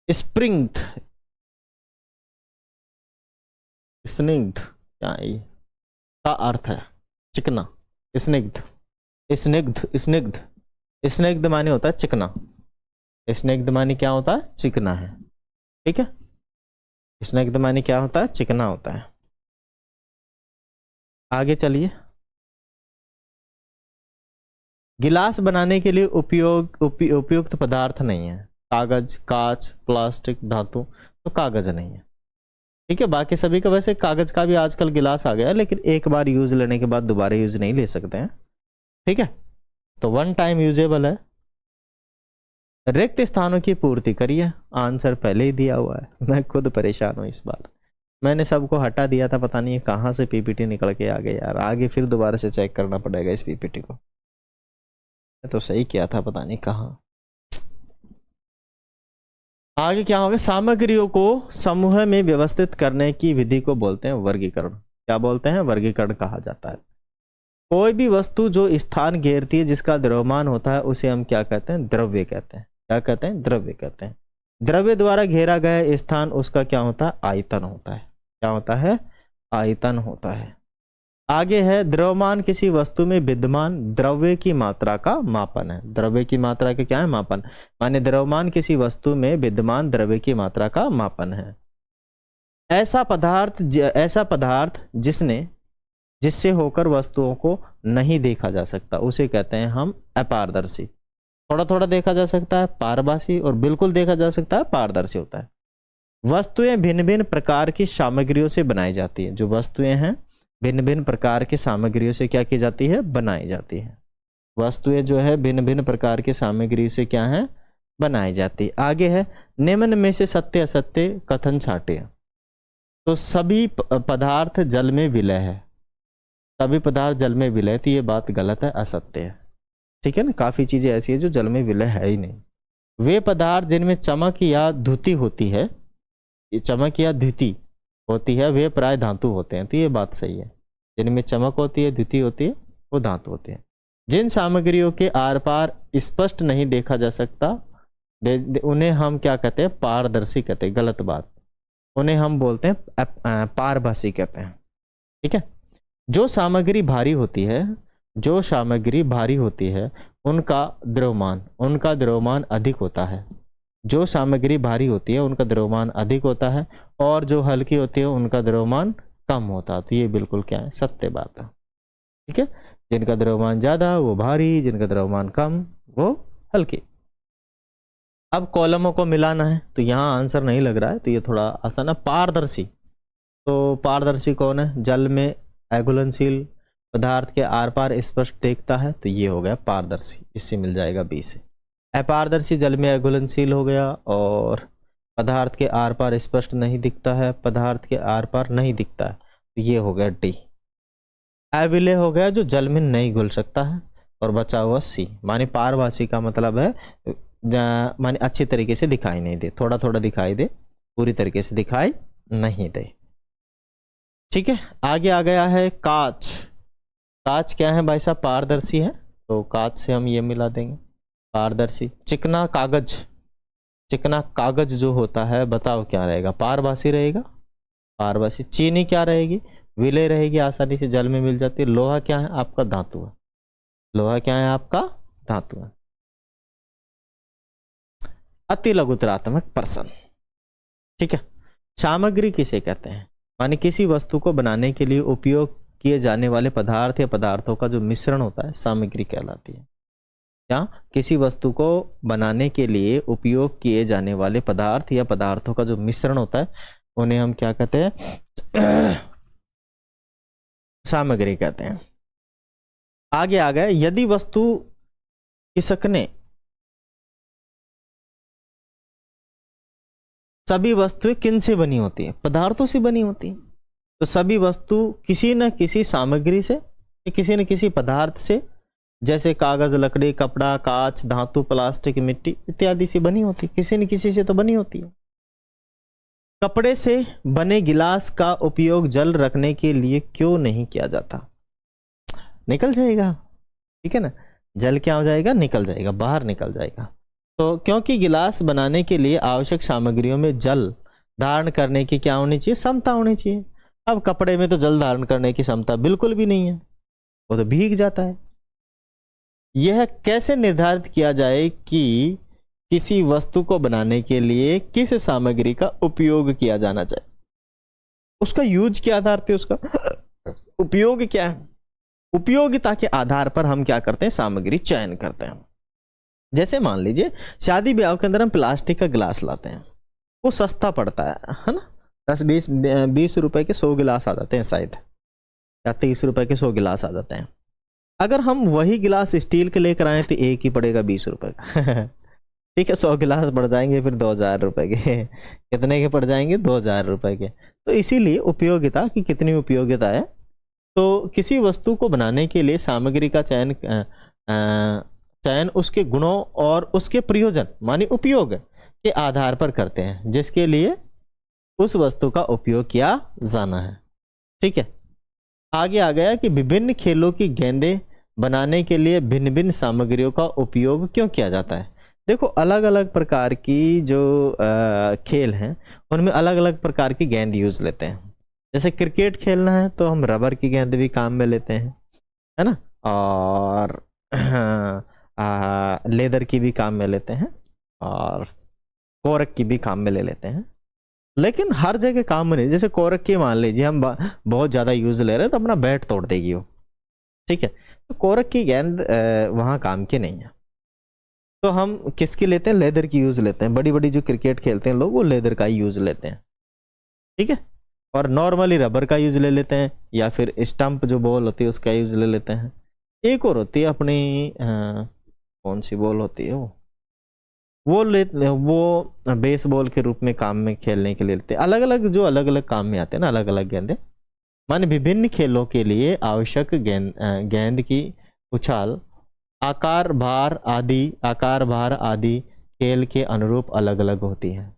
स्प्रिंग्थ, स्निग्ध क्या है? का अर्थ है चिकना। स्निग्ध, स्निग्ध, स्निग्ध, स्निग्ध माने होता है चिकना। स्निग्ध माने क्या होता है? चिकना है, ठीक है। स्निग्ध माने क्या होता है? चिकना होता है। आगे चलिए, गिलास बनाने के लिए उपयुक्त पदार्थ नहीं है। कागज, कांच, प्लास्टिक, धातु। तो कागज नहीं है, ठीक है। बाकी सभी का, वैसे कागज का भी आजकल गिलास आ गया है, लेकिन एक बार यूज लेने के बाद दोबारा यूज नहीं ले सकते हैं, ठीक है। तो वन टाइम यूजेबल है। रिक्त स्थानों की पूर्ति करिए। आंसर पहले ही दिया हुआ है, मैं खुद परेशान हूं इस बार। मैंने सबको हटा दिया था, पता नहीं कहाँ से पीपीटी निकल के आ गई यार। आगे फिर दोबारा से चेक करना पड़ेगा इस पीपीटी को। मैं तो सही किया था, पता नहीं कहाँ। आगे क्या होगा? सामग्रियों को समूह में व्यवस्थित करने की विधि को बोलते हैं वर्गीकरण। क्या बोलते हैं? वर्गीकरण कहा जाता है। कोई भी वस्तु जो स्थान घेरती है, जिसका द्रव्यमान होता है, उसे हम क्या कहते हैं? द्रव्य कहते हैं। क्या कहते हैं? द्रव्य कहते हैं। द्रव्य द्वारा घेरा गया स्थान, उसका क्या होता है? आयतन होता है। क्या होता है? आयतन होता है। आगे है, द्रव्यमान किसी वस्तु में विद्यमान द्रव्य की मात्रा का मापन है। द्रव्य की मात्रा का क्या है? मापन। माने द्रव्यमान किसी वस्तु में विद्यमान द्रव्य की मात्रा का मापन है। ऐसा पदार्थ जिससे होकर वस्तुओं को नहीं देखा जा सकता, उसे कहते हैं हम अपारदर्शी। थोड़ा थोड़ा देखा जा सकता है पारभासी, और बिल्कुल देखा जा सकता है पारदर्शी होता है। वस्तुएं भिन्न भिन्न प्रकार की सामग्रियों से बनाई जाती है। जो वस्तुएं हैं, भिन्न भिन्न प्रकार की सामग्रियों से क्या की जाती है? बनाई जाती है। वस्तुएं जो है भिन्न भिन्न प्रकार की सामग्री से क्या है? बनाई जाती है। आगे है, निम्न में से सत्य असत्य कथन छांटे। तो सभी पदार्थ जल में विलय है। सभी पदार्थ जल में विलय, तो ये बात गलत है, असत्य है, ठीक है ना। काफी चीजें ऐसी है जो जल में विलय है ही नहीं। वे पदार्थ जिनमें चमक या द्युति होती है, चमक या द्युति होती है, वे प्राय धातु होते हैं। तो ये बात सही है। जिनमें चमक होती है, द्युति होती है, वो धातु होते हैं। जिन सामग्रियों के आर पार स्पष्ट नहीं देखा जा सकता, उन्हें हम क्या कहते हैं? पारदर्शी कहते हैं। गलत बात। उन्हें हम बोलते हैं पारभासी कहते हैं, ठीक है। जो सामग्री भारी होती है, उनका द्रव्यमान अधिक होता है। जो सामग्री भारी होती है, उनका द्रव्यमान अधिक होता है, और जो हल्की होती है, उनका द्रव्यमान कम होता है। तो ये बिल्कुल क्या है? सत्य बात है, ठीक है। जिनका द्रव्यमान ज्यादा वो भारी, जिनका द्रव्यमान कम वो हल्की। अब कॉलमों को मिलाना है, तो यहाँ आंसर नहीं लग रहा है, तो ये थोड़ा आसान है। पारदर्शी, तो पारदर्शी कौन है? जल में अघुलनशील पदार्थ के आर पार स्पष्ट देखता है, तो ये हो गया पारदर्शी। इससे मिल जाएगा बी से। अपारदर्शी जल में अघुलनशील हो गया, और पदार्थ के आर पार स्पष्ट नहीं दिखता है, पदार्थ के आर पार नहीं दिखता है, तो ये हो गया डी। अविलेय हो गया जो जल में नहीं घुल सकता है, और बचा हुआ सी, माने पारभासी का मतलब है माने अच्छी तरीके से दिखाई नहीं दे, थोड़ा थोड़ा दिखाई दे, पूरी तरीके से दिखाई नहीं दे। ठीक है, आगे आ गया है कांच। कांच क्या है भाई साहब? पारदर्शी है, तो कांच से हम ये मिला देंगे, पारदर्शी। चिकना कागज, चिकना कागज जो होता है बताओ क्या रहेगा? पारभासी रहेगा, पारभासी। चीनी क्या रहेगी? विलेय रहेगी, आसानी से जल में मिल जाती है। लोहा क्या है आपका? धातु है, लोहा क्या है आपका? धातु है। अति लघुतरात्मक प्रश्न। ठीक है, सामग्री किसे कहते हैं? माने किसी वस्तु को बनाने के लिए उपयोग किए जाने वाले पदार्थ या पदार्थों का जो मिश्रण होता है सामग्री कहलाती है। क्या? किसी वस्तु को बनाने के लिए उपयोग किए जाने वाले पदार्थ या पदार्थों का जो मिश्रण होता है उन्हें हम क्या कहते हैं? सामग्री कहते हैं। आगे आ गए, यदि वस्तु खिसकने, सभी वस्तुएं किन से बनी होती है? पदार्थों से बनी होती है। तो सभी वस्तु किसी न किसी सामग्री से, किसी न किसी पदार्थ से, जैसे कागज, लकड़ी, कपड़ा, कांच, धातु, प्लास्टिक, मिट्टी इत्यादि से बनी होती है, किसी न किसी से तो बनी होती है। कपड़े से बने गिलास का उपयोग जल रखने के लिए क्यों नहीं किया जाता? निकल जाएगा, ठीक है ना, जल क्या हो जाएगा? निकल जाएगा, बाहर निकल जाएगा। तो क्योंकि गिलास बनाने के लिए आवश्यक सामग्रियों में जल धारण करने की क्या होनी चाहिए? क्षमता होनी चाहिए। अब कपड़े में तो जल धारण करने की क्षमता बिल्कुल भी नहीं है, वो तो भीग जाता है। यह कैसे निर्धारित किया जाए कि किसी वस्तु को बनाने के लिए किस सामग्री का उपयोग किया जाना चाहिए? उसका यूज के आधार पे उसका उपयोग क्या है, उपयोगिता के आधार पर हम क्या करते हैं? सामग्री चयन करते हैं। जैसे मान लीजिए शादी ब्याह के अंदर हम प्लास्टिक का गिलास लाते हैं, वो सस्ता पड़ता है ना, 10-20 रुपए के 100 गिलास आ जाते हैं शायद, या 30 रुपए के 100 गिलास आ जाते हैं। अगर हम वही गिलास स्टील के लेकर आए तो एक ही पड़ेगा 20 रुपए का। ठीक है, 100 गिलास बढ़ जाएंगे फिर 2000 रुपए के। कितने के पड़ जाएंगे? 2000 रुपए के। तो इसीलिए उपयोगिता की कितनी उपयोगिता है, तो किसी वस्तु को बनाने के लिए सामग्री का चयन उसके गुणों और उसके प्रयोजन माने उपयोग के आधार पर करते हैं, जिसके लिए उस वस्तु का उपयोग किया जाना है। ठीक है, आगे आ गया कि विभिन्न खेलों की गेंदें बनाने के लिए भिन्न भिन्न सामग्रियों का उपयोग क्यों किया जाता है? देखो, अलग अलग प्रकार की जो खेल हैं उनमें अलग अलग प्रकार की गेंद यूज लेते हैं। जैसे क्रिकेट खेलना है तो हम रबर की गेंद भी काम में लेते हैं, है ना, और लेदर की भी काम में लेते हैं, और कोरक की भी काम में ले लेते हैं। लेकिन हर जगह काम में नहीं। जैसे कोरक की मान लीजिए हम बहुत ज़्यादा यूज ले रहे हैं तो अपना बैट तोड़ देगी वो, ठीक है, तो कोरक की गेंद वहाँ काम की नहीं है। तो हम किसकी लेते हैं? लेदर की यूज लेते हैं। बड़ी बड़ी जो क्रिकेट खेलते हैं लोग वो लेदर का ही यूज लेते हैं, ठीक है, और नॉर्मली रबर का यूज ले लेते हैं, या फिर स्टंप जो बॉल होती है उसका यूज ले लेते हैं। एक और होती है अपनी कौन सी बॉल होती है वो बेसबॉल के रूप में काम में खेलने के लिए लेते हैं। अलग अलग जो अलग अलग काम में आते हैं ना, अलग अलग गेंदें, माने विभिन्न खेलों के लिए आवश्यक गेंद की उछाल, आकार भार आदि खेल के अनुरूप अलग अलग होती है।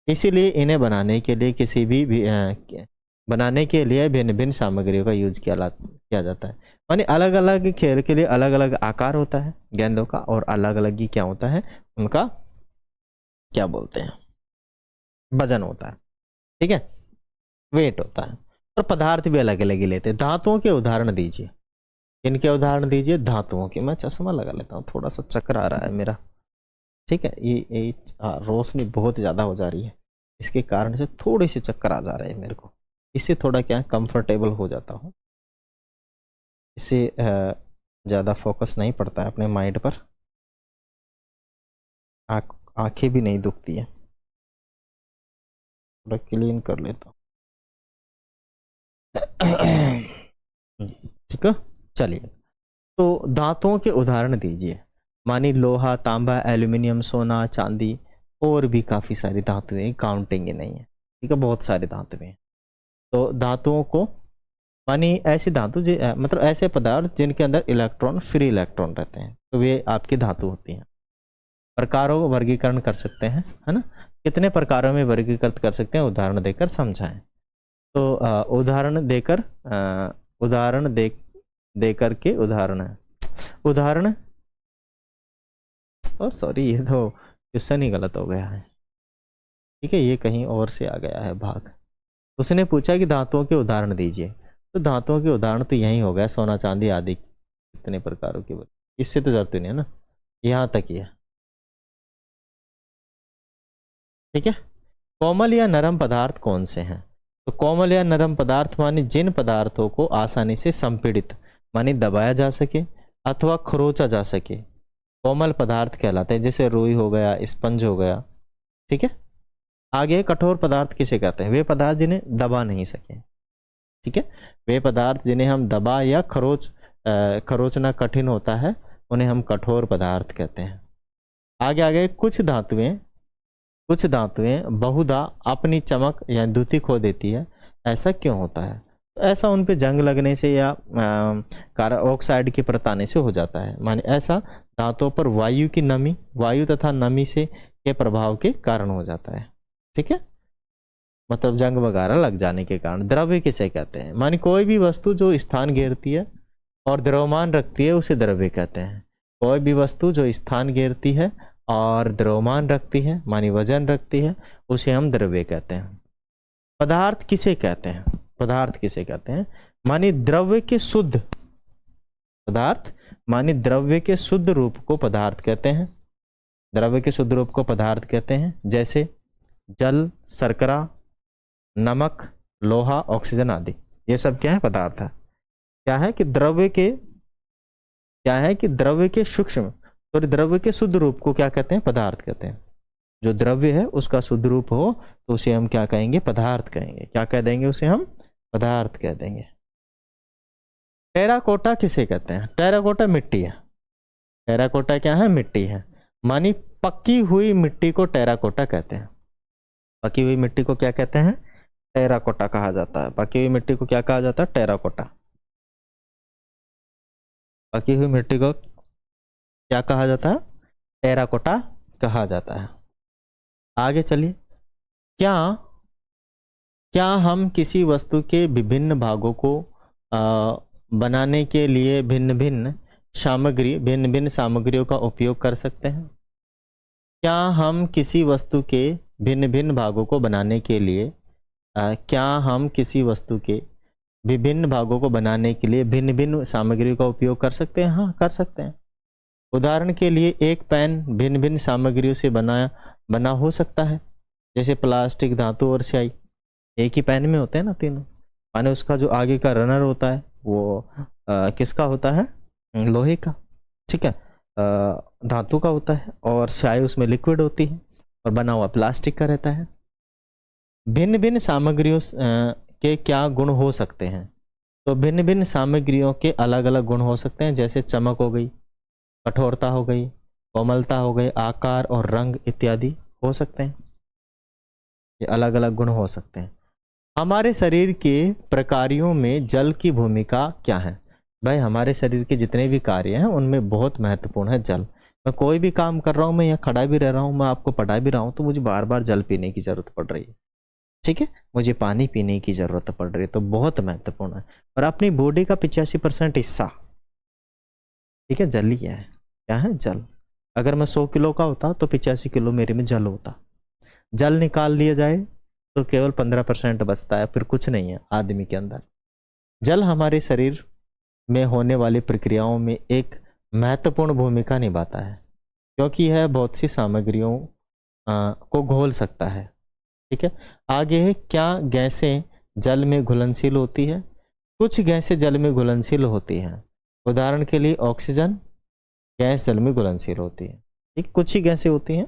इसीलिए इन्हें बनाने के लिए बनाने के लिए भिन्न भिन्न सामग्रियों का यूज किया जाता है। माने अलग अलग खेल के लिए अलग अलग आकार होता है गेंदों का, और अलग अलग ही क्या होता है उनका, क्या बोलते हैं, वजन होता है, ठीक है, वेट होता है, और पदार्थ भी अलग अलग ही लेते हैं। धातुओं के उदाहरण दीजिए। इनके उदाहरण दीजिए धातुओं के। मैं चश्मा लगा लेता हूँ, थोड़ा सा चक्कर आ रहा है मेरा, ठीक है, ये रोशनी बहुत ज़्यादा हो जा रही है, इसके कारण से थोड़े से चक्कर आ जा रहे हैं मेरे को। इससे थोड़ा क्या कंफर्टेबल हो जाता हूँ, इससे ज़्यादा फोकस नहीं पड़ता है अपने माइंड पर, आंखें भी नहीं दुखती है। थोड़ा क्लीन कर लेता हूँ। ठीक है, चलिए, तो धातुओं के उदाहरण दीजिए। मानी लोहा, तांबा, एल्यूमिनियम, सोना, चांदी, और भी काफ़ी सारी धातुएं, काउंटिंग ही नहीं है, ठीक है, बहुत सारी धातुएं हैं। तो धातुओं को मानी ऐसी धातु मतलब ऐसे पदार्थ जिनके अंदर इलेक्ट्रॉन, फ्री इलेक्ट्रॉन रहते हैं, तो वे आपकी धातु होती हैं। प्रकारों को वर्गीकरण कर सकते हैं, है ना, कितने प्रकारों में वर्गीकृत कर सकते हैं, उदाहरण देकर समझाएं। तो उदाहरण देकर के उदाहरण है, उदाहरण, ओ सॉरी, ये तो क्वेश्चन ही गलत हो गया है, ठीक है, ये कहीं और से आ गया है भाग। उसने पूछा कि धातुओं के उदाहरण दीजिए, तो धातुओं के उदाहरण तो यही हो गया, सोना चांदी आदि कितने प्रकारों की, इससे तो जरूरत नहीं है ना, यहाँ तक ही है, ठीक है। कोमल या नरम पदार्थ कौन से हैं? तो कोमल या नरम पदार्थ माने जिन पदार्थों को आसानी से संपीड़ित माने दबाया जा सके अथवा खरोचा जा सके, कोमल पदार्थ कहलाते हैं, जैसे रुई हो गया, स्पंज हो गया, ठीक है। आगे कठोर पदार्थ किसे कहते हैं? वे पदार्थ जिन्हें दबा नहीं सके, ठीक है, वे पदार्थ जिन्हें हम दबा या खरोचना कठिन होता है, उन्हें हम कठोर पदार्थ कहते हैं। आगे कुछ धातुएं बहुधा अपनी चमक या द्युति खो देती है, ऐसा क्यों होता है? तो ऐसा उन पे जंग लगने से या ऑक्साइड की परत आने से हो जाता है, माने ऐसा धातुओं पर वायु तथा नमी से के प्रभाव के कारण हो जाता है, ठीक है, मतलब जंग वगैरह लग जाने के कारण। द्रव्य किसे कहते हैं? माने कोई भी वस्तु जो स्थान घेरती है और द्रव्यमान रखती है उसे द्रव्य कहते हैं। कोई भी वस्तु जो स्थान घेरती है और द्रव्यमान रखती है मानी वजन रखती है, उसे हम द्रव्य कहते हैं। पदार्थ किसे कहते हैं? पदार्थ किसे कहते हैं? मानी द्रव्य के शुद्ध पदार्थ, मानी द्रव्य के शुद्ध रूप को पदार्थ कहते हैं। द्रव्य के शुद्ध रूप को पदार्थ कहते हैं, जैसे जल, शर्करा, नमक, लोहा, ऑक्सीजन आदि, ये सब क्या है? पदार्थ है। क्या है कि द्रव्य के सूक्ष्म और द्रव्य के शुद्ध रूप को क्या कहते हैं? पदार्थ कहते हैं। जो द्रव्य है उसका शुद्ध रूप हो तो उसे हम क्या कहेंगे? पदार्थ कहेंगे। क्या कह देंगे? उसे हम पदार्थ कह देंगे। टेराकोटा किसे कहते हैं? टेराकोटा मिट्टी है। टेराकोटा क्या है? मिट्टी है। मानी पक्की हुई मिट्टी को टेराकोटा कहते हैं। पकी हुई मिट्टी को क्या कहते हैं? टेराकोटा कहा जाता है। पकी हुई मिट्टी को क्या कहा जाता है? टेराकोटा। पकी हुई मिट्टी को क्या कहा जाता है? टेराकोटा कहा जाता है। आगे चलिए, क्या हम किसी वस्तु के विभिन्न भागों को बनाने के लिए भिन्न भिन्न सामग्रियों का उपयोग कर सकते हैं? क्या हम किसी वस्तु के भिन्न भिन्न भागों को बनाने के लिए भिन्न भिन्न सामग्रियों का उपयोग कर सकते हैं? हाँ, कर सकते हैं। उदाहरण के लिए एक पेन भिन्न भिन्न सामग्रियों से बना हो सकता है, जैसे प्लास्टिक, धातु और स्याही। एक ही पेन में होते हैं ना तीनों, माने उसका जो आगे का रनर होता है वो किसका होता है? लोहे का, ठीक है, धातु का होता है, और स्याही उसमें लिक्विड होती है, और बना हुआ प्लास्टिक का रहता है। भिन्न भिन्न सामग्रियों के क्या गुण हो सकते हैं? तो भिन्न भिन्न सामग्रियों के अलग अलग गुण हो सकते हैं, जैसे चमक हो गई, कठोरता हो गई, कोमलता हो गई, आकार और रंग इत्यादि हो सकते हैं। ये अलग अलग गुण हो सकते हैं। हमारे शरीर के प्रकारों में जल की भूमिका क्या है? भाई, हमारे शरीर के जितने भी कार्य हैं उनमें बहुत महत्वपूर्ण है जल। मैं कोई भी काम कर रहा हूँ, मैं यहाँ खड़ा भी रह रहा हूँ, मैं आपको पढ़ा भी रहा हूँ, तो मुझे बार बार जल पीने की जरूरत पड़ रही है, ठीक है, मुझे पानी पीने की जरूरत पड़ रही है, तो बहुत महत्वपूर्ण है। और अपनी बॉडी का 85% हिस्सा, ठीक है, जल ही है। क्या है? जल। अगर मैं 100 किलो का होता तो 85 किलो मेरे में जल होता। जल निकाल लिया जाए तो केवल 15% बचता है, फिर कुछ नहीं है आदमी के अंदर। जल हमारे शरीर में होने वाली प्रक्रियाओं में एक महत्वपूर्ण भूमिका निभाता है, क्योंकि यह बहुत सी सामग्रियों को घोल सकता है, ठीक है। आगे है, क्या गैसें जल में घुलनशील होती है? कुछ गैसें जल में घुलनशील होती हैं। उदाहरण के लिए ऑक्सीजन गैस जल में घुलनशील होती है, ठीक। कुछ ही गैसें होती हैं,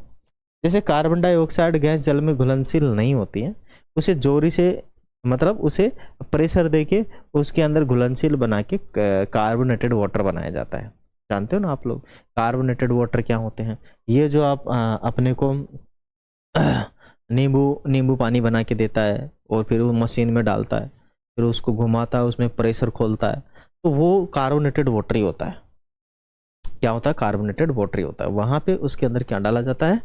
जैसे कार्बन डाइऑक्साइड गैस जल में घुलनशील नहीं होती है। उसे जोरी से मतलब उसे प्रेशर देके उसके अंदर घुलनशील बना के कार्बोनेटेड वाटर बनाया जाता है। जानते हो ना आप लोग कार्बोनेटेड वाटर क्या होते हैं? ये जो आप अपने को नींबू नींबू पानी बना के देता है और फिर वो मशीन में डालता है, फिर उसको घुमाता है, उसमें प्रेशर खोलता है, तो वो कार्बोनेटेड वाटर ही होता है। क्या होता है? कार्बोनेटेड वाटर ही होता है। वहां पे उसके अंदर क्या डाला जाता है?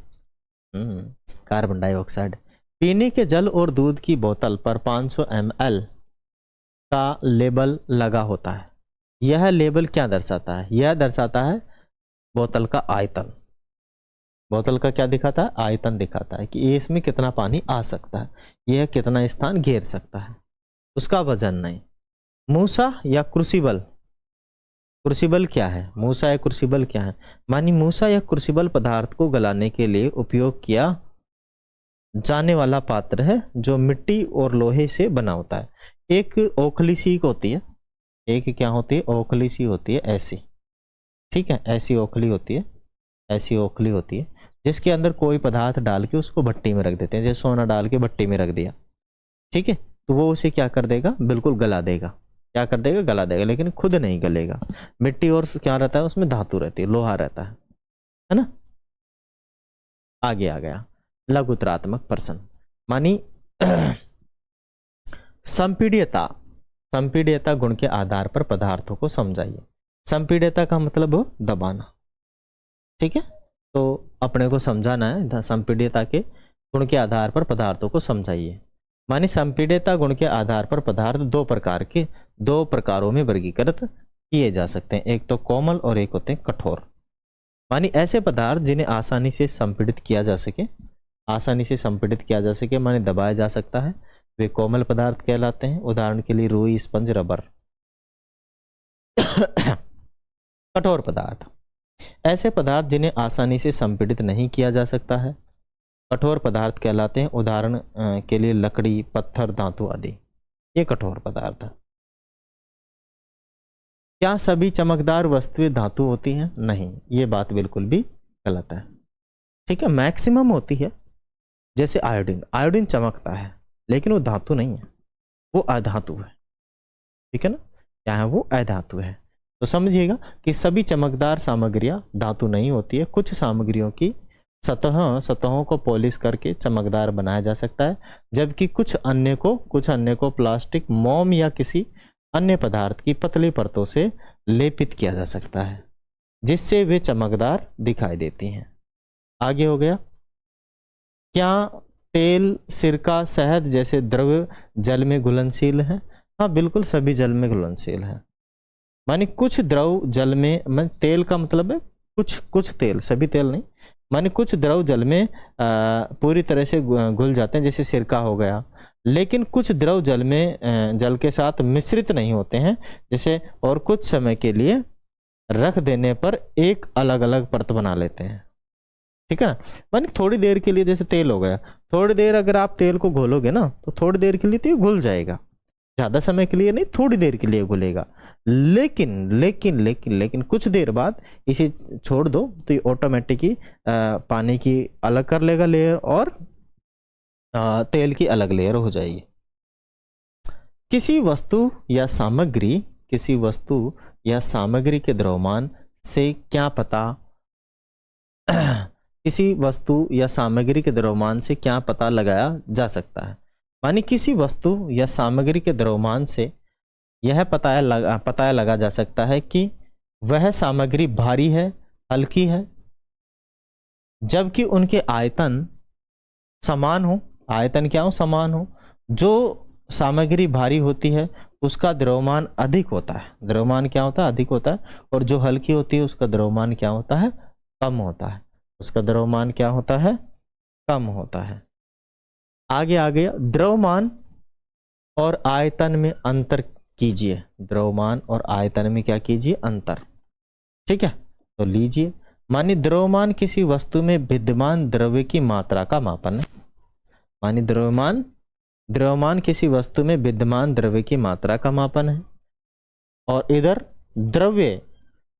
Carbon dioxide. पीने के जल और दूध की बोतल पर 500 ml का लेबल लगा होता है। यह लेबल क्या दर्शाता है? यह दर्शाता है बोतल का आयतन। बोतल का क्या दिखाता है? आयतन दिखाता है कि ये इसमें कितना पानी आ सकता है, यह कितना स्थान घेर सकता है, उसका वजन नहीं। मूसा या क्रूसिबल, क्रूसिबल क्या है? मूसा या क्रूसिबल क्या है? मानी मूसा या क्रूसिबल पदार्थ को गलाने के लिए उपयोग किया जाने वाला पात्र है जो मिट्टी और लोहे से बना होता है। एक ओखली सी होती है, एक क्या होती है? ओखली सी होती है, ऐसी, ठीक है, ऐसी ओखली होती है, ऐसी ओखली होती है जिसके अंदर कोई पदार्थ डाल के उसको भट्टी में रख देते हैं। जैसे सोना डाल के भट्टी में रख दिया, ठीक है, तो वो उसे क्या कर देगा? बिल्कुल गला देगा। क्या कर देगा? गला देगा, लेकिन खुद नहीं गलेगा। मिट्टी और क्या रहता है उसमें? धातु रहती है, लोहा रहता है ना। आगे आ गया लघुतरात्मक प्रश्न, मानी संपीड्यता। संपीड्यता गुण के आधार पर पदार्थों को समझाइए। संपीड्यता का मतलब हो दबाना, ठीक है, तो अपने को समझाना है संपीड्यता के गुण के आधार पर पदार्थों को समझाइए। मानी संपीड्यता गुण के आधार पर पदार्थ दो प्रकारों में वर्गीकृत किए जा सकते हैं। एक तो कोमल और एक होते हैं कठोर। मानी ऐसे पदार्थ जिन्हें आसानी से संपीड़ित किया जा सके, आसानी से संपीड़ित किया जा सके, माने दबाया जा सकता है, वे कोमल पदार्थ कहलाते हैं। उदाहरण के लिए रुई, स्पंज, रबर। कठोर पदार्थ, ऐसे पदार्थ जिन्हें आसानी से संपीड़ित नहीं किया जा सकता है, कठोर पदार्थ कहलाते हैं। उदाहरण के लिए लकड़ी, पत्थर, धातु आदि, ये कठोर पदार्थ है। क्या सभी चमकदार वस्तुएं धातु होती हैं? नहीं, ये बात बिल्कुल भी गलत है, ठीक है। मैक्सिमम होती है, जैसे आयोडीन, आयोडीन चमकता है लेकिन वो धातु नहीं है, वो अधातु है, ठीक है ना। क्या है? वो अधातु है। तो समझिएगा कि सभी चमकदार सामग्रियां धातु नहीं होती है। कुछ सामग्रियों की सतहों को पॉलिश करके चमकदार बनाया जा सकता है, जबकि कुछ अन्य को प्लास्टिक, मोम या किसी अन्य पदार्थ की पतली परतों से लेपित किया जा सकता है, जिससे वे चमकदार दिखाई देती हैं। आगे हो गया, क्या तेल, सिरका, शहद जैसे द्रव्य जल में घुलनशील है? हाँ, बिल्कुल, सभी जल में घुलनशील है। माने कुछ द्रव जल में, तेल का मतलब है कुछ तेल, सभी तेल नहीं। माने कुछ द्रव जल में पूरी तरह से घुल जाते हैं, जैसे सिरका हो गया, लेकिन कुछ द्रव जल के साथ मिश्रित नहीं होते हैं, जैसे, और कुछ समय के लिए रख देने पर एक अलग अलग परत बना लेते हैं, ठीक है ना। माने थोड़ी देर के लिए, जैसे तेल हो गया, थोड़ी देर अगर आप तेल को घोलोगे ना तो थोड़ी देर के लिए तो ये घुल जाएगा, ज्यादा समय के लिए नहीं, थोड़ी देर के लिए घुलेगा। लेकिन कुछ देर बाद इसे छोड़ दो तो ये ऑटोमेटिकली पानी की अलग कर लेगा लेयर, और तेल की अलग लेयर हो जाएगी। किसी वस्तु या सामग्री के द्रव्यमान से क्या पता किसी वस्तु या सामग्री के द्रव्यमान से क्या पता लगाया जा सकता है? मानी किसी वस्तु या सामग्री के द्रव्यमान से यह पता लगा जा सकता है कि वह सामग्री भारी है, हल्की है, जबकि उनके आयतन समान हो। आयतन क्या हो? समान हो। जो सामग्री भारी होती है उसका द्रव्यमान अधिक होता है, द्रव्यमान क्या होता है? अधिक होता है। और जो हल्की होती है उसका द्रव्यमान क्या होता है? कम होता है। उसका द्रव्यमान क्या होता है? कम होता है। आगे आ गया, द्रव्यमान और आयतन में अंतर कीजिए। द्रव्यमान और आयतन में क्या कीजिए? अंतर, ठीक है। तो लीजिए, मानिए द्रव्यमान किसी वस्तु में विद्यमान द्रव्य की मात्रा का मापन है। मानिए द्रव्यमान किसी वस्तु में विद्यमान द्रव्य की मात्रा का मापन है, और इधर द्रव्य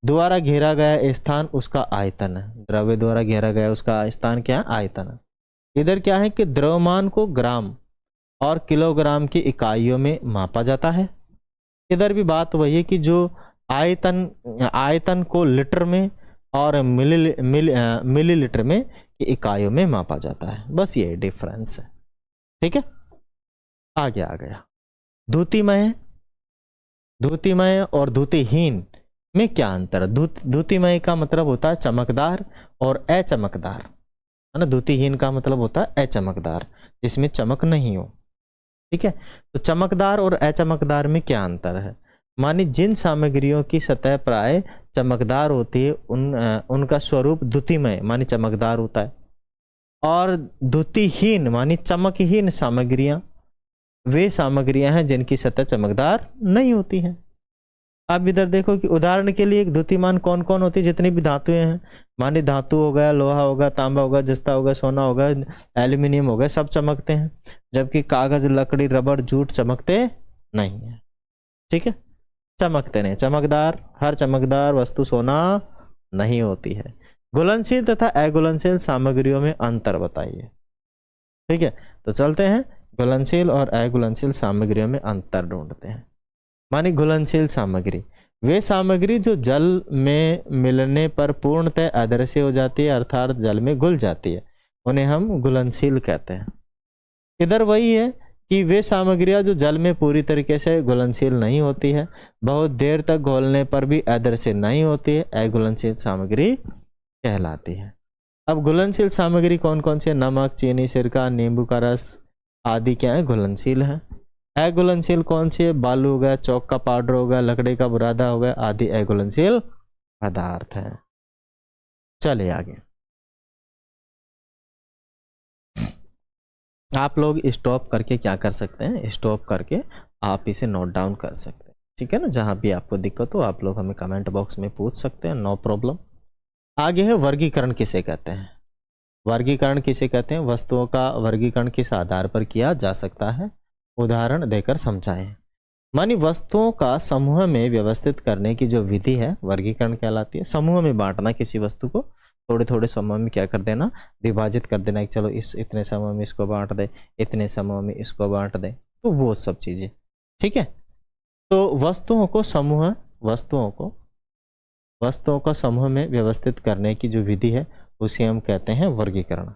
द्वारा घेरा गया स्थान उसका आयतन है। द्रव्य द्वारा घेरा गया उसका स्थान क्या है? आयतन है। इधर क्या है कि द्रव्यमान को ग्राम और किलोग्राम की इकाइयों में मापा जाता है। इधर भी बात वही है कि जो आयतन को लीटर में और मिलीलीटर में की इकाइयों में मापा जाता है। बस ये डिफरेंस है। ठीक है, आगे आ गया द्युतिमय। द्युतिमय और द्युतिहीन में क्या अंतर है? द्युतिमय का मतलब होता है चमकदार और अचमकदार, है ना। द्युतिहीन का मतलब होता है अचमकदार, जिसमें चमक नहीं हो। ठीक है, तो चमकदार और अचमकदार में क्या अंतर है? मानी जिन सामग्रियों की सतह प्राय चमकदार होती है उनका स्वरूप द्युतिमय मानी चमकदार होता है, और द्युतिहीन मानी चमकहीन सामग्रियां वे सामग्रियां हैं जिनकी सतह चमकदार नहीं होती हैं। आप इधर देखो कि उदाहरण के लिए एक द्युतिमान कौन कौन होती है? जितनी भी धातुएं हैं, मानी धातु हो गया, लोहा होगा, तांबा होगा, जस्ता होगा, सोना होगा, एल्यूमिनियम हो गया, सब चमकते हैं, जबकि कागज, लकड़ी, रबड़, जूट चमकते नहीं है। ठीक है, चमकते नहीं। चमकदार, हर चमकदार वस्तु सोना नहीं होती है। घुलनशील तथा अघुलनशील सामग्रियों में अंतर बताइए। ठीक है, तो चलते हैं घुलनशील और अघुलनशील सामग्रियों में अंतर ढूंढते हैं। मानी घुलनशील सामग्री वे सामग्री जो जल में मिलने पर पूर्णतः अदृश्य हो जाती है, अर्थात जल में घुल जाती है, उन्हें हम घुलनशील कहते हैं। इधर वही है कि वे सामग्रियां जो जल में पूरी तरीके से घुलनशील नहीं होती है, बहुत देर तक घोलने पर भी अदृश्य नहीं होती है, अघुलनशील सामग्री कहलाती है। अब घुलनशील सामग्री कौन कौन सी है? नमक, चीनी, सिरका, नींबू का रस आदि क्या है? घुलनशील है। अघुलनशील कौन सी है? बालू हो गया, चौक का पाउडर हो गया, लकड़ी का बुरादा हो गया, आदि अघुलनशील पदार्थ है। चलिए आगे, आप लोग स्टॉप करके क्या कर सकते हैं? स्टॉप करके आप इसे नोट डाउन कर सकते हैं। ठीक है ना, जहां भी आपको दिक्कत हो आप लोग हमें कमेंट बॉक्स में पूछ सकते हैं, नो प्रॉब्लम। आगे है वर्गीकरण किसे कहते हैं? वर्गीकरण किसे कहते हैं? वस्तुओं का वर्गीकरण किस आधार पर किया जा सकता है? उदाहरण देकर समझाएं। मानी वस्तुओं का समूह में व्यवस्थित करने की जो विधि है वर्गीकरण कहलाती है। समूह में बांटना, किसी वस्तु को थोड़े थोड़े समूह में क्या कर देना? विभाजित कर देना। चलो इस इतने समूह में इसको बांट दे, इतने समूह में इसको बांट दे, तो वो सब चीजें। ठीक है, तो वस्तुओं को समूह में व्यवस्थित करने की जो विधि है उसे हम कहते हैं वर्गीकरण।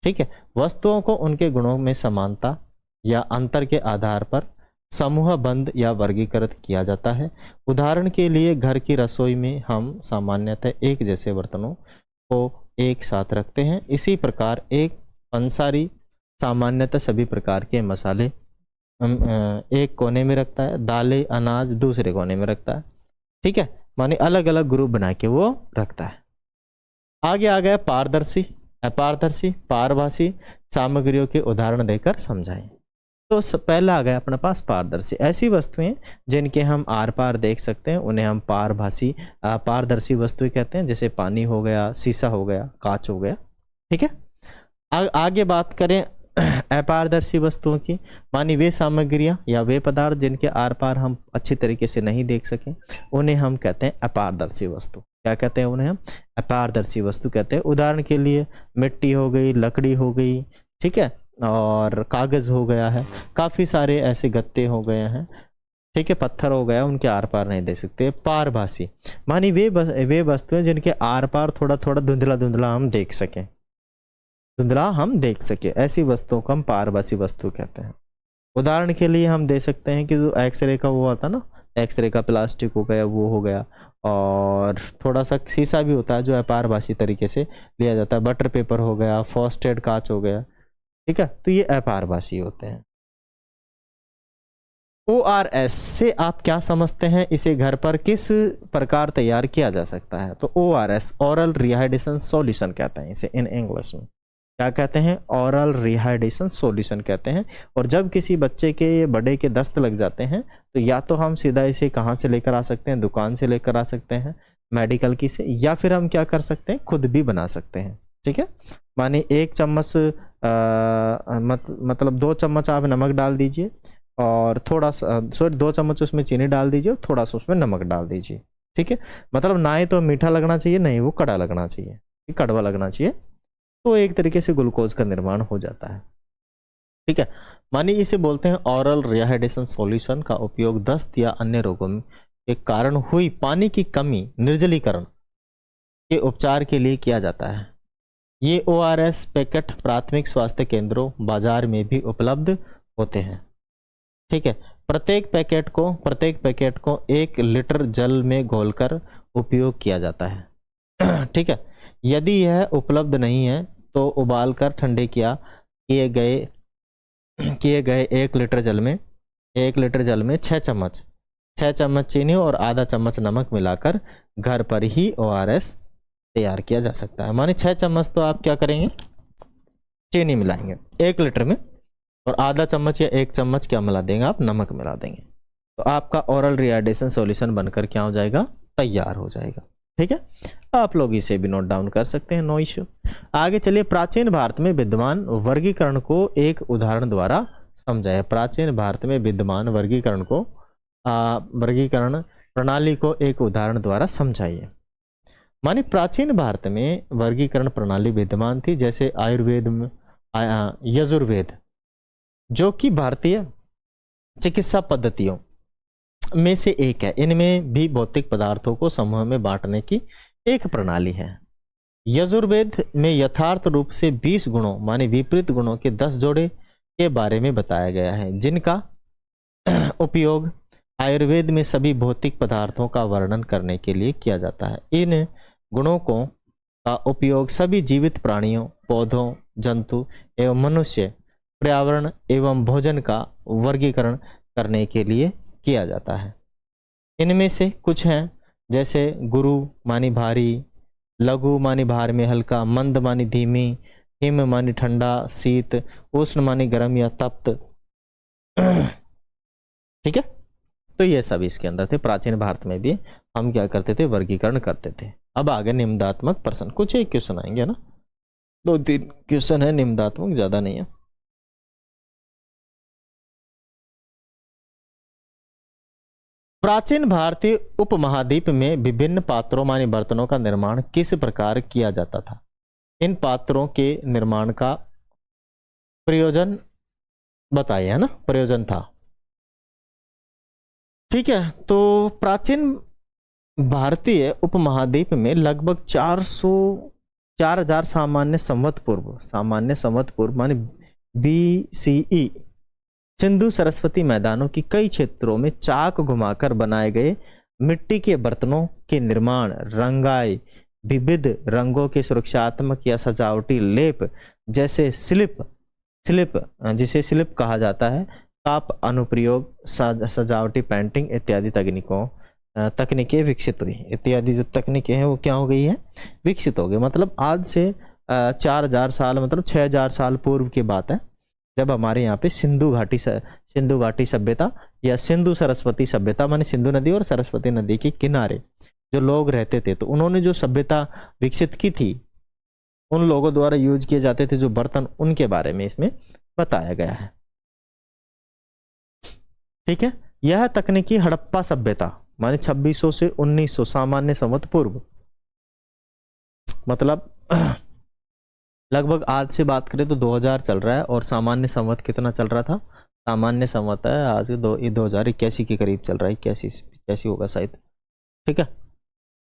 ठीक है, वस्तुओं को उनके गुणों में समानता या अंतर के आधार पर समूहबद्ध या वर्गीकृत किया जाता है। उदाहरण के लिए घर की रसोई में हम सामान्यतः एक जैसे बर्तनों को एक साथ रखते हैं। इसी प्रकार एक पंसारी सामान्यतः सभी प्रकार के मसाले एक कोने में रखता है, दालें, अनाज दूसरे कोने में रखता है। ठीक है, माने अलग अलग ग्रुप बना के वो रखता है। आगे आ गया पारदर्शी, अपारदर्शी, पारभासी सामग्रियों के उदाहरण देकर समझाएं। तो पहला आ गया अपने पास पारदर्शी। ऐसी वस्तुएं जिनके हम आर पार देख सकते हैं उन्हें हम पारदर्शी वस्तुएं कहते हैं, जैसे पानी हो गया, शीशा हो गया, कांच हो गया। ठीक है, आगे बात करें अपारदर्शी वस्तुओं की। मानी वे सामग्रियां या वे पदार्थ जिनके आर पार हम अच्छी तरीके से नहीं देख सकें उन्हें हम कहते हैं अपारदर्शी वस्तु। क्या कहते हैं? उन्हें हम अपारदर्शी वस्तु कहते हैं। उदाहरण के लिए मिट्टी हो गई, लकड़ी हो गई, ठीक है, और कागज हो गया है, काफी सारे ऐसे गत्ते हो गए हैं, ठीक है, पत्थर हो गया, उनके आर पार नहीं देख सकते। पारभासी मानी वे वस्तुएं जिनके आर पार थोड़ा थोड़ा धुंधला धुंधला हम देख सके, ऐसी वस्तुओं को हम पारभासी वस्तु कहते हैं। उदाहरण के लिए हम दे सकते हैं कि जो एक्सरे का वो आता ना, एक्सरे का प्लास्टिक हो गया, वो हो गया, और थोड़ा सा शीशा भी होता है जो अपारभासी तरीके से लिया जाता है। बटर पेपर हो गया, फ्रॉस्टेड कांच हो गया। ठीक है, तो ये अपारभासी होते हैं। ORS से आप क्या समझते हैं? इसे घर पर किस प्रकार तैयार किया जा सकता है? तो ORS ओरल रिहाइड्रेशन सॉल्यूशन कहते हैं इसे इन इंग्लिश में। क्या कहते हैं? ओरल रिहाइड्रेशन सॉल्यूशन कहते हैं। और जब किसी बच्चे के बड़े के दस्त लग जाते हैं तो या तो हम सीधा इसे कहाँ से लेकर आ सकते हैं? दुकान से लेकर आ सकते हैं, मेडिकल की से, या फिर हम क्या कर सकते हैं? खुद भी बना सकते हैं। ठीक है, माने 1 चम्मच मतलब 2 चम्मच आप नमक डाल दीजिए और थोड़ा सा 2 चम्मच उसमें चीनी डाल दीजिए और थोड़ा सा उसमें नमक डाल दीजिए। ठीक है, मतलब ना ही तो मीठा लगना चाहिए, नहीं वो कड़ा लगना चाहिए, कड़वा लगना चाहिए, तो एक तरीके से ग्लूकोज का निर्माण हो जाता है। ठीक है, मानिए इसे बोलते हैं ओरल रिहाइड्रेशन सॉल्यूशन का उपयोग दस्त या अन्य रोगों के कारण हुई पानी की कमी, निर्जलीकरण के उपचार के लिए किया जाता है। ये ORS पैकेट प्राथमिक स्वास्थ्य केंद्रों बाजार में भी उपलब्ध होते हैं। ठीक है, प्रत्येक पैकेट को 1 लीटर जल में घोलकर उपयोग किया जाता है। ठीक है, यदि यह उपलब्ध नहीं है तो उबालकर ठंडे किए गए 1 लीटर जल में 6 चम्मच चीनी और आधा चम्मच नमक मिलाकर घर पर ही ORS तैयार किया जा सकता है। माने 6 चम्मच तो आप क्या करेंगे, चीनी मिलाएंगे 1 लीटर में, और आधा चम्मच या 1 चम्मच क्या मिला देंगे आप, नमक मिला देंगे, तो आपका ओरल रिहाइड्रेशन सॉल्यूशन बनकर क्या हो जाएगा, तैयार हो जाएगा। ठीक है, आप लोग इसे भी नोट डाउन कर सकते हैं, नो इश्यू। आगे चलिए, प्राचीन भारत में विद्यमान वर्गीकरण को एक उदाहरण द्वारा समझाया। प्राचीन भारत में विद्यमान वर्गीकरण प्रणाली को एक उदाहरण द्वारा समझाइए। मानी प्राचीन भारत में वर्गीकरण प्रणाली विद्यमान थी, जैसे आयुर्वेद में यजुर्वेद, जो कि भारतीय चिकित्सा पद्धतियों में से एक है। इनमें भी भौतिक पदार्थों को समूह में बांटने की एक प्रणाली है। यजुर्वेद में यथार्थ रूप से 20 गुणों माने विपरीत गुणों के 10 जोड़े के बारे में बताया गया है, जिनका उपयोग आयुर्वेद में सभी भौतिक पदार्थों का वर्णन करने के लिए किया जाता है। इन गुणों का उपयोग सभी जीवित प्राणियों, पौधों, जंतु एवं मनुष्य, पर्यावरण एवं भोजन का वर्गीकरण करने के लिए किया जाता है। इनमें से कुछ हैं, जैसे गुरु मानी भारी, लघु मानी भार में हल्का, मंद मानी धीमी, हिम मानी ठंडा, शीत, उष्ण मानी गर्म या तप्त। ठीक है, तो ये सब इसके अंदर थे। प्राचीन भारत में भी हम क्या करते थे, वर्गीकरण करते थे। अब आगे निम्नात्मक प्रश्न, कुछ एक क्वेश्चन आएंगे ना, 2-3 क्वेश्चन है निम्नात्मक, ज्यादा नहीं है। प्राचीन भारतीय उपमहाद्वीप में विभिन्न पात्रों मानी बर्तनों का निर्माण किस प्रकार किया जाता था? इन पात्रों के निर्माण का प्रयोजन बताइए, है ना, प्रयोजन था। ठीक है, तो प्राचीन भारतीय उपमहाद्वीप में लगभग 4000 सामान्य संवत पूर्व माने BCE सिंधु सरस्वती मैदानों की कई क्षेत्रों में चाक घुमाकर बनाए गए मिट्टी के बर्तनों के निर्माण, रंगाई, विविध रंगों के सुरक्षात्मक या सजावटी लेप, जैसे स्लिप जिसे स्लिप कहा जाता है, काप अनुप्रयोग, सजावटी पेंटिंग इत्यादि तकनीकें विकसित हुई। इत्यादि जो तकनीकें हैं वो क्या हो गई है, विकसित हो गई। मतलब आज से 4000 साल मतलब 6000 साल पूर्व की बात है, जब हमारे यहाँ पे सिंधु घाटी सभ्यता या सिंधु सरस्वती सभ्यता माने सिंधु नदी और सरस्वती नदी के किनारे जो लोग रहते थे, तो उन्होंने जो सभ्यता विकसित की थी, उन लोगों द्वारा यूज किए जाते थे जो बर्तन, उनके बारे में इसमें बताया गया है। ठीक है, यह तकनीकी हड़प्पा सभ्यता माने 2600 से 1900 सामान्य संवत पूर्व, मतलब लगभग आज से बात करें तो 2000 चल रहा है, और सामान्य संवत कितना चल रहा था, सामान्य संवत है आज 2081 के करीब चल रहा है, 81 होगा शायद। ठीक है,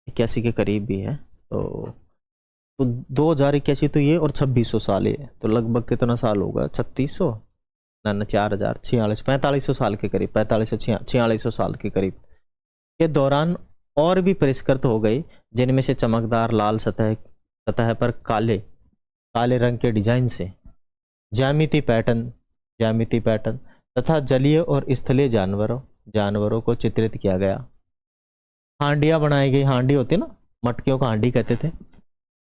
81 के करीब भी है, तो 2081 तो ये, और 2600 साल ये, तो लगभग कितना साल होगा, 3600 ना 4000 4500 साल के करीब, 4500 साल के करीब के दौरान और भी परिष्कृत हो गई, जिनमें से चमकदार लाल सतह पर काले रंग के डिजाइन से ज्यामिति पैटर्न तथा जलीय और स्थलीय जानवरों को चित्रित किया गया। हांडियां बनाई गई, हांडी होती ना, मटकियों को हांडी कहते थे।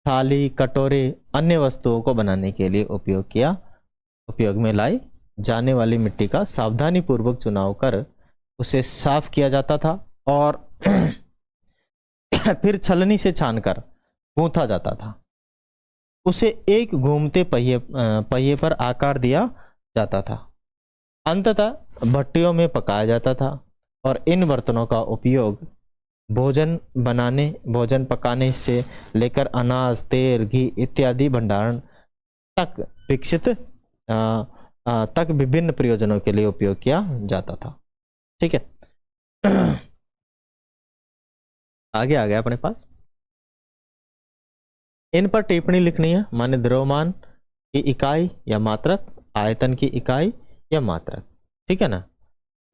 थाली, कटोरे, अन्य वस्तुओं को बनाने के लिए उपयोग में लाई जाने वाली मिट्टी का सावधानी पूर्वक चुनाव कर उसे साफ किया जाता था, और फिर छलनी से छानकर गूंथा जाता था। उसे एक घूमते पहिए पर आकार दिया जाता था। अंततः भट्टियों में पकाया जाता था, और इन बर्तनों का उपयोग भोजन पकाने से लेकर अनाज, तेल, घी इत्यादि भंडारण तक विभिन्न प्रयोजनों के लिए उपयोग किया जाता था। ठीक है, आगे आ गया अपने पास इन पर टिप्पणी लिखनी है, माने द्रव्यमान की इकाई या मात्रक, आयतन की इकाई या मात्रक, ठीक है ना।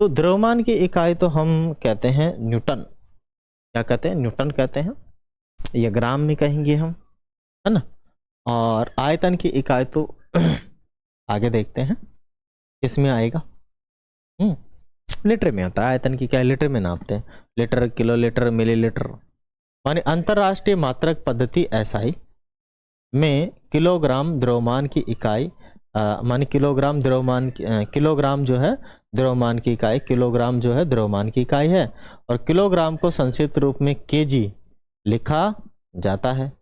तो द्रव्यमान की इकाई तो हम कहते हैं न्यूटन, क्या कहते हैं, न्यूटन कहते हैं, या ग्राम में कहेंगे हम, है ना। और आयतन की इकाई तो आगे देखते हैं किसमें आएगा, लीटर में होता है। आयतन की इकाई लीटर में नापते हैं, लीटर, किलोलीटर, मिलीलीटर। माने अंतरराष्ट्रीय मात्रक पद्धति एसआई में किलोग्राम द्रव्यमान की इकाई, माने किलोग्राम द्रव्यमान, किलोग्राम जो है द्रव्यमान की इकाई, किलोग्राम जो है द्रव्यमान की इकाई है, और किलोग्राम को संक्षिप्त रूप में केजी लिखा जाता है।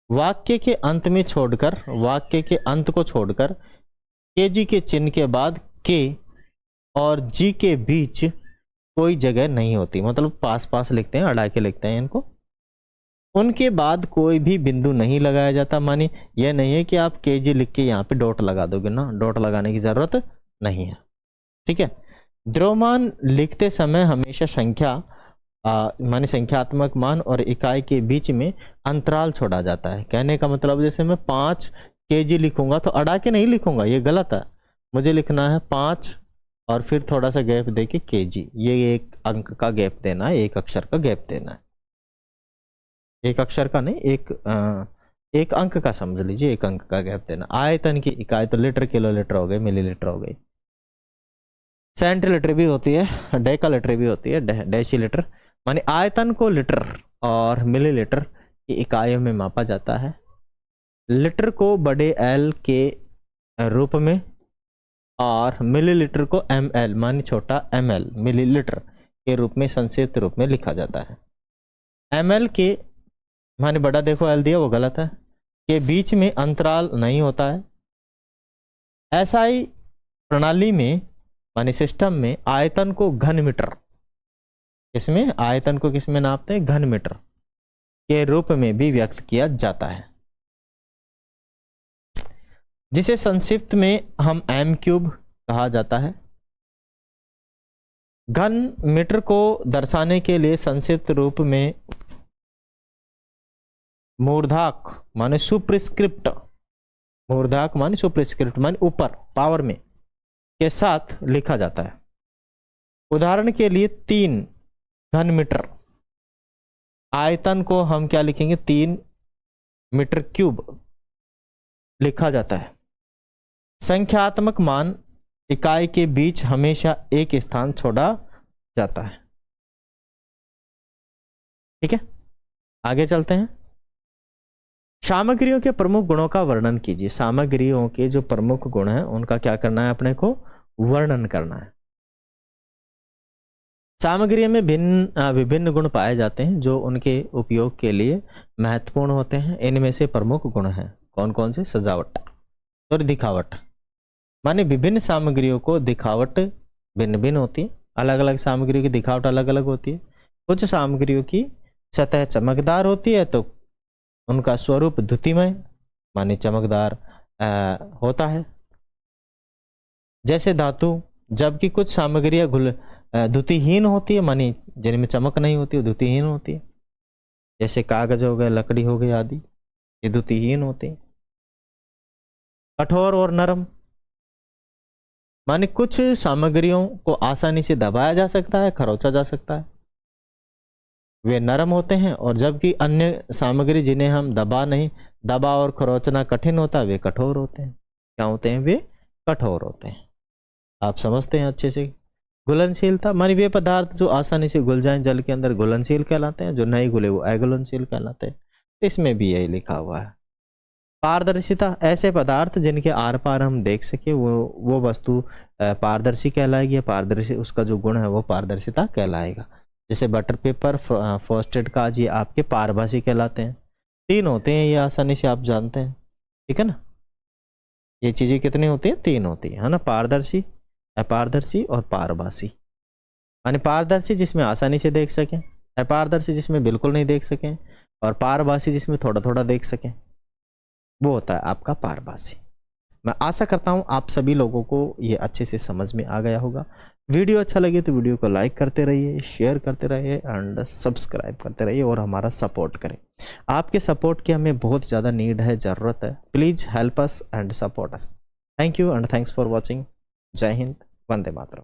वाक्य के अंत में छोड़कर, वाक्य के अंत को छोड़कर केजी के चिन्ह के बाद के और जी के बीच कोई जगह नहीं होती, मतलब पास पास लिखते हैं, अड़ा के लिखते हैं इनको। उनके बाद कोई भी बिंदु नहीं लगाया जाता, मानी यह नहीं है कि आप केजी लिख के यहाँ पे डॉट लगा दोगे ना, डॉट लगाने की जरूरत नहीं है, ठीक है। द्रव्यमान लिखते समय हमेशा संख्या माने संख्यात्मक मान और इकाई के बीच में अंतराल छोड़ा जाता है। कहने का मतलब जैसे मैं 5 केजी लिखूंगा तो अड़ा के नहीं लिखूंगा, ये गलत है। मुझे लिखना है 5 और फिर थोड़ा सा गैप देके केजी, ये एक अंक का गैप देना है, एक अक्षर का गैप देना है, एक अक्षर का नहीं, एक अंक का समझ लीजिए, एक अंक का गैप देना। आयतन की इकाई तो लीटर, किलोलीटर हो गई, मिलीलीटर हो गई, सेंटीलीटर भी होती है, डेकालीटर भी होती है, डेसीलीटर। माने आयतन को लीटर और मिलीलीटर की इकाइयों में मापा जाता है। लीटर को बड़े एल के रूप में और मिलीलीटर को एम एल माने छोटा एम एल मिलीलीटर के रूप में संक्षिप्त रूप में लिखा जाता है। एम एल के माने बड़ा देखो एल दिया वो गलत है, के बीच में अंतराल नहीं होता है। एसआई प्रणाली में माने सिस्टम में आयतन को घन मीटर, इसमें आयतन को किस में नापते हैं, घन मीटर के रूप में भी व्यक्त किया जाता है, जिसे संक्षिप्त में हम एम क्यूब कहा जाता है। घन मीटर को दर्शाने के लिए संक्षिप्त रूप में मूर्धाक माने सुप्रिस्क्रिप्ट, मूर्धाक माने सुप्रिस्क्रिप्ट माने ऊपर पावर में के साथ लिखा जाता है। उदाहरण के लिए 3 घन मीटर, आयतन को हम क्या लिखेंगे, 3 मीटर क्यूब लिखा जाता है। संख्यात्मक मान इकाई के बीच हमेशा एक स्थान छोड़ा जाता है, ठीक है। आगे चलते हैं। सामग्रियों के प्रमुख गुणों का वर्णन कीजिए। सामग्रियों के जो प्रमुख गुण हैं उनका क्या करना है, अपने को वर्णन करना है। सामग्री में विभिन्न गुण पाए जाते हैं जो उनके उपयोग के लिए महत्वपूर्ण होते हैं। इनमें से प्रमुख गुण हैं कौन कौन से, सजावट और दिखावट। माने विभिन्न सामग्रियों को दिखावट भिन्न भिन्न होती है, अलग अलग सामग्रियों की दिखावट अलग अलग होती है। कुछ सामग्रियों की सतह चमकदार होती है तो उनका स्वरूप द्युतिमय माने चमकदार होता है, जैसे धातु। जबकि कुछ सामग्रियां द्युतिहीन होती है, मानी जिनमें चमक नहीं होती, वो द्युतिहीन होती है, जैसे कागज हो गए, लकड़ी हो गई आदि, ये द्युतिहीन होती है। कठोर और नरम, माने कुछ सामग्रियों को आसानी से दबाया जा सकता है, खरोचा जा सकता है, वे नरम होते हैं। और जबकि अन्य सामग्री जिन्हें हम दबा और खरोचना कठिन होता है, वे कठोर होते हैं। क्या होते हैं, वे कठोर होते हैं। आप समझते हैं अच्छे से। घुलनशीलता मानी वे पदार्थ जो आसानी से घुल जाएं जल के अंदर घुलनशील कहलाते हैं, जो नहीं घुले वो अघुलनशील कहलाते हैं। इसमें भी यही लिखा हुआ है। पारदर्शिता, ऐसे पदार्थ जिनके आर पार हम देख सके वो वस्तु पारदर्शी कहलाएगी। पारदर्शी उसका जो गुण है वो पारदर्शिता कहलाएगा। जैसे बटर पेपर, फ्रॉस्टेड काज, ये आपके पारभासी कहलाते हैं। 3 होते हैं, ये आसानी से आप जानते हैं, ठीक है ना। ये चीजें कितनी होती हैं, 3 होती है ना, पारदर्शी, अपारदर्शी और पारभासी। यानी पारदर्शी जिसमें आसानी से देख सकें, अपारदर्शी जिसमें बिल्कुल नहीं देख सकें, और पारभासी जिसमें थोड़ा थोड़ा देख सकें, वो होता है आपका पारभासी। मैं आशा करता हूं आप सभी लोगों को ये अच्छे से समझ में आ गया होगा। वीडियो अच्छा लगे तो वीडियो को लाइक करते रहिए, शेयर करते रहिए एंड सब्सक्राइब करते रहिए और हमारा सपोर्ट करें। आपके सपोर्ट की हमें बहुत ज़्यादा नीड है, ज़रूरत है। Please help us and support us. Thank you and thanks for watching. जय हिंद, वंदे मातरम।